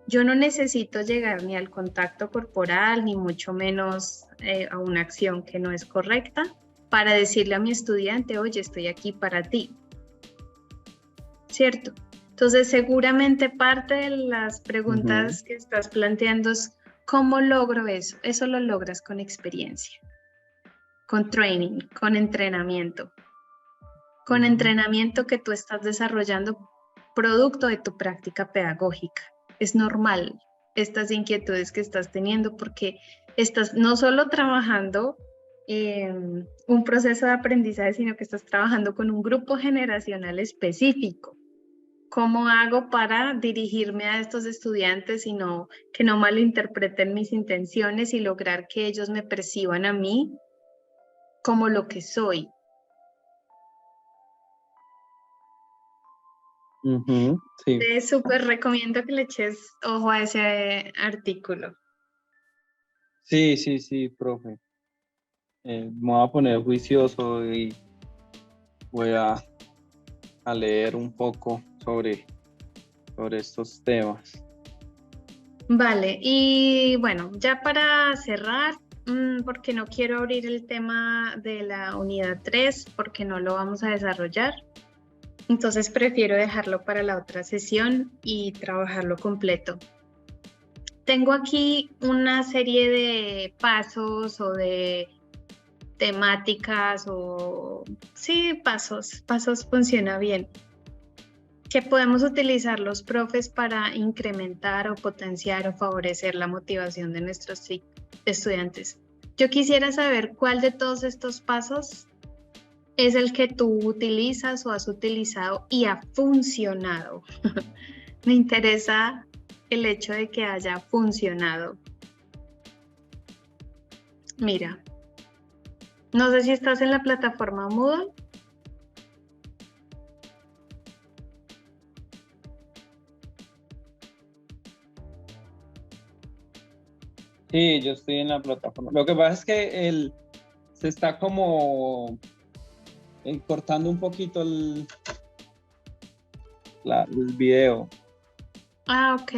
yo no necesito llegar ni al contacto corporal, ni mucho menos a una acción que no es correcta, para decirle a mi estudiante, oye, estoy aquí para ti. ¿Cierto? Entonces, seguramente parte de las preguntas que estás planteando es, ¿cómo logro eso? Eso lo logras con experiencia, con training, con entrenamiento. Con entrenamiento que tú estás desarrollando producto de tu práctica pedagógica. Es normal, estas inquietudes que estás teniendo, porque estás no solo trabajando un proceso de aprendizaje, sino que estás trabajando con un grupo generacional específico. ¿Cómo hago para dirigirme a estos estudiantes y que no malinterpreten mis intenciones y lograr que ellos me perciban a mí como lo que soy? Sí. Te súper recomiendo que le eches ojo a ese artículo. Sí, profe. Me voy a poner juicioso y voy a leer un poco sobre estos temas. Vale, y bueno, ya para cerrar, porque no quiero abrir el tema de la unidad 3, porque no lo vamos a desarrollar. Entonces prefiero dejarlo para la otra sesión y trabajarlo completo. Tengo aquí una serie de pasos o de temáticas o... Sí, pasos funciona bien. Que podemos utilizar los profes para incrementar o potenciar o favorecer la motivación de nuestros estudiantes. Yo quisiera saber cuál de todos estos pasos es el que tú utilizas o has utilizado y ha funcionado. Me interesa el hecho de que haya funcionado. Mira, no sé si estás en la plataforma Moodle. Sí, yo estoy en la plataforma. Lo que pasa es que se está como cortando un poquito el video. Ah, ok.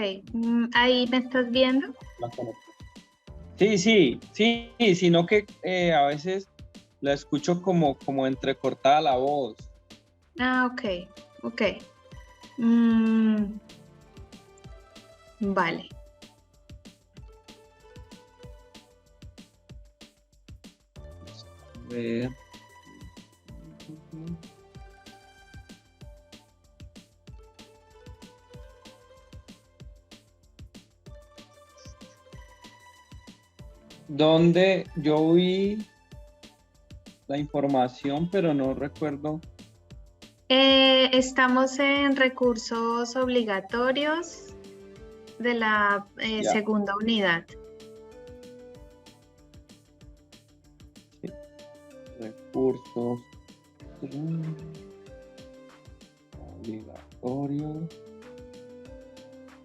Ahí me estás viendo. Sí, sino que a veces la escucho como entrecortada la voz. Ah, ok. Vale. A ver. Donde yo vi la información, pero no recuerdo. Estamos en recursos obligatorios de la segunda unidad. Sí. Recursos obligatorios.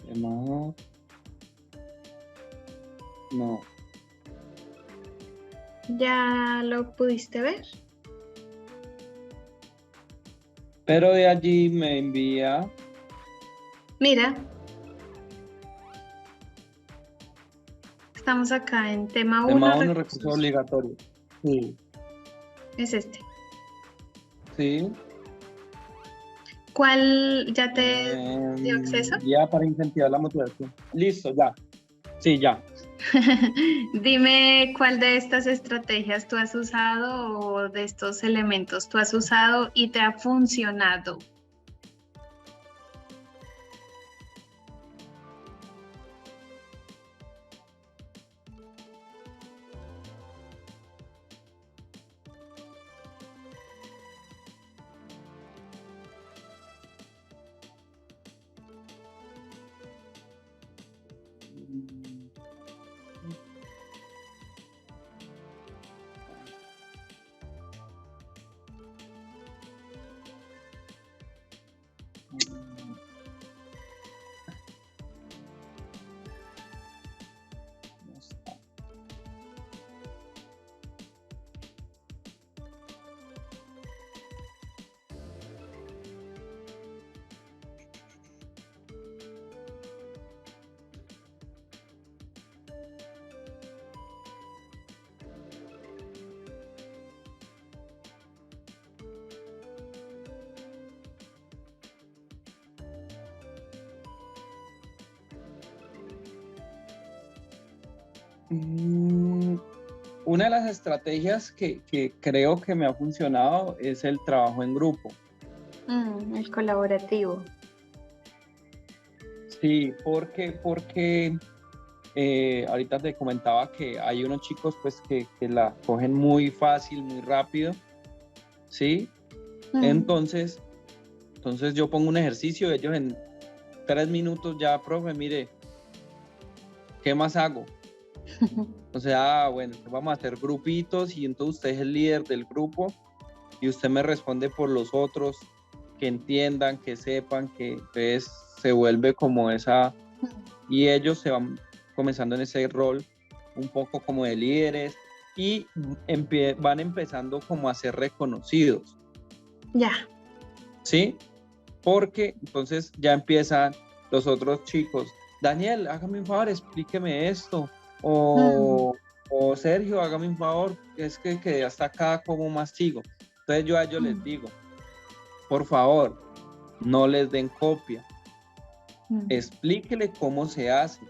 Llamado. No. ¿Ya lo pudiste ver? Pero de allí me envía. Mira. Estamos acá en tema 1. Tema 1, recursos obligatorios. Sí. Es este. Sí. ¿Cuál ya te dio acceso? Ya para incentivar la motivación. Listo, ya. Sí, ya. Dime cuál de estas estrategias tú has usado o de estos elementos tú has usado y te ha funcionado. Una de las estrategias que creo que me ha funcionado es el trabajo en grupo. El colaborativo. Sí, porque ahorita te comentaba que hay unos chicos pues que la cogen muy fácil, muy rápido, ¿sí? Entonces yo pongo un ejercicio, ellos en 3 minutos ya, profe, mire, ¿qué más hago? O sea, bueno, vamos a hacer grupitos y entonces usted es el líder del grupo y usted me responde por los otros, que entiendan, que sepan, que entonces se vuelve como esa, y ellos se van comenzando en ese rol un poco como de líderes y van empezando como a ser reconocidos. Ya. ¿Sí? Porque entonces ya empiezan los otros chicos, Daniel, hágame un favor, explíqueme esto, o Sergio, hágame un favor, es que hasta acá como mastigo. Entonces yo a ellos les digo, por favor, no les den copia, explíquele cómo se hace.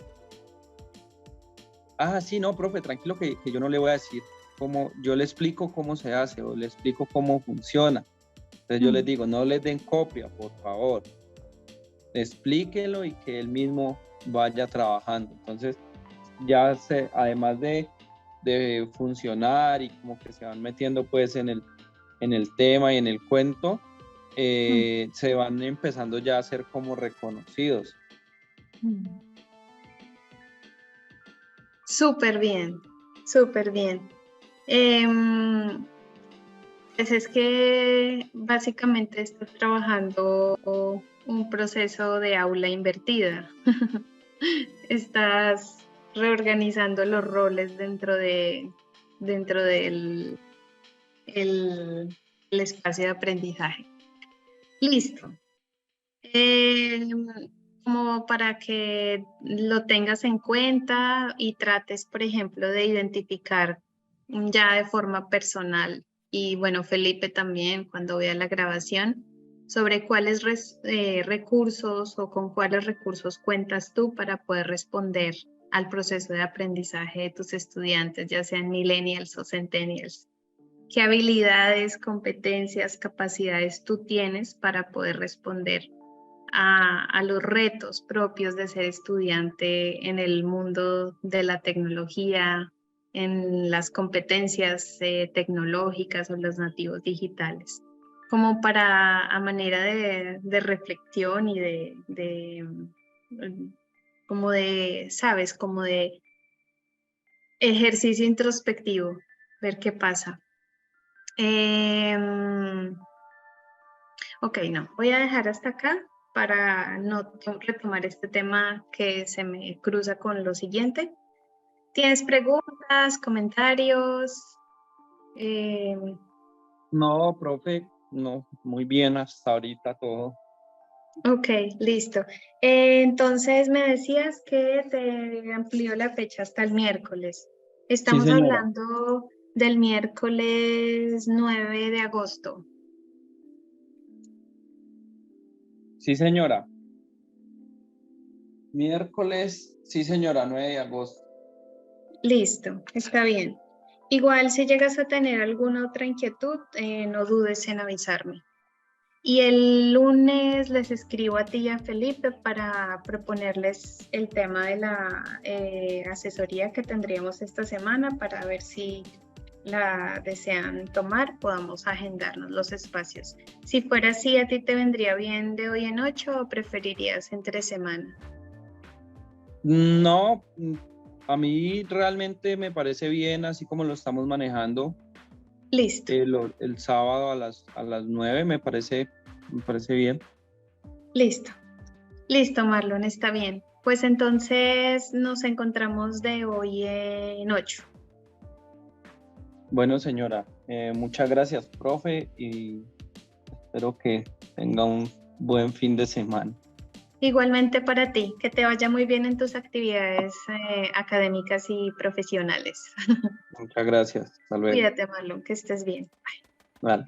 Ah, sí, no, profe, tranquilo que yo no le voy a decir cómo, yo le explico cómo se hace o le explico cómo funciona. Entonces yo les digo, no les den copia, por favor. Explíquenlo y que él mismo vaya trabajando. Entonces ya además de funcionar y como que se van metiendo pues en el tema y en el cuento, se van empezando ya a ser como reconocidos. Súper bien, súper bien. Pues es que básicamente estás trabajando un proceso de aula invertida. Estás reorganizando los roles dentro del el espacio de aprendizaje. Listo. Como para que lo tengas en cuenta y trates, por ejemplo, de identificar ya de forma personal, y bueno, Felipe también cuando vea la grabación, sobre cuáles recursos o con cuáles recursos cuentas tú para poder responder al proceso de aprendizaje de tus estudiantes, ya sean millennials o centennials. ¿Qué habilidades, competencias, capacidades tú tienes para poder responder a los retos propios de ser estudiante en el mundo de la tecnología, en las competencias tecnológicas o los nativos digitales? Como para a manera de reflexión y como de, sabes, como de ejercicio introspectivo, ver qué pasa. Ok, no, voy a dejar hasta acá para no retomar este tema que se me cruza con lo siguiente. ¿Tienes preguntas, comentarios? No, profe, no, muy bien hasta ahorita todo. Ok, listo. Entonces me decías que te amplió la fecha hasta el miércoles. Sí, Estamos señora. hablando del miércoles 9 de agosto. Sí, señora. Miércoles, sí, señora, 9 de agosto. Listo, está bien. Igual si llegas a tener alguna otra inquietud, no dudes en avisarme. Y el lunes les escribo a ti y a Felipe para proponerles el tema de la asesoría que tendríamos esta semana para ver si la desean tomar, podamos agendarnos los espacios. Si fuera así, ¿a ti te vendría bien de hoy en 8 o preferirías entre semana? No, a mí realmente me parece bien así como lo estamos manejando. Listo. El sábado a las 9 me parece bien. Listo. Listo, Marlon, está bien. Pues entonces nos encontramos de hoy en 8. Bueno, señora, muchas gracias, profe, y espero que tenga un buen fin de semana. Igualmente para ti, que te vaya muy bien en tus actividades académicas y profesionales. Muchas gracias. Hasta luego. Cuídate, Marlon, que estés bien. Vale.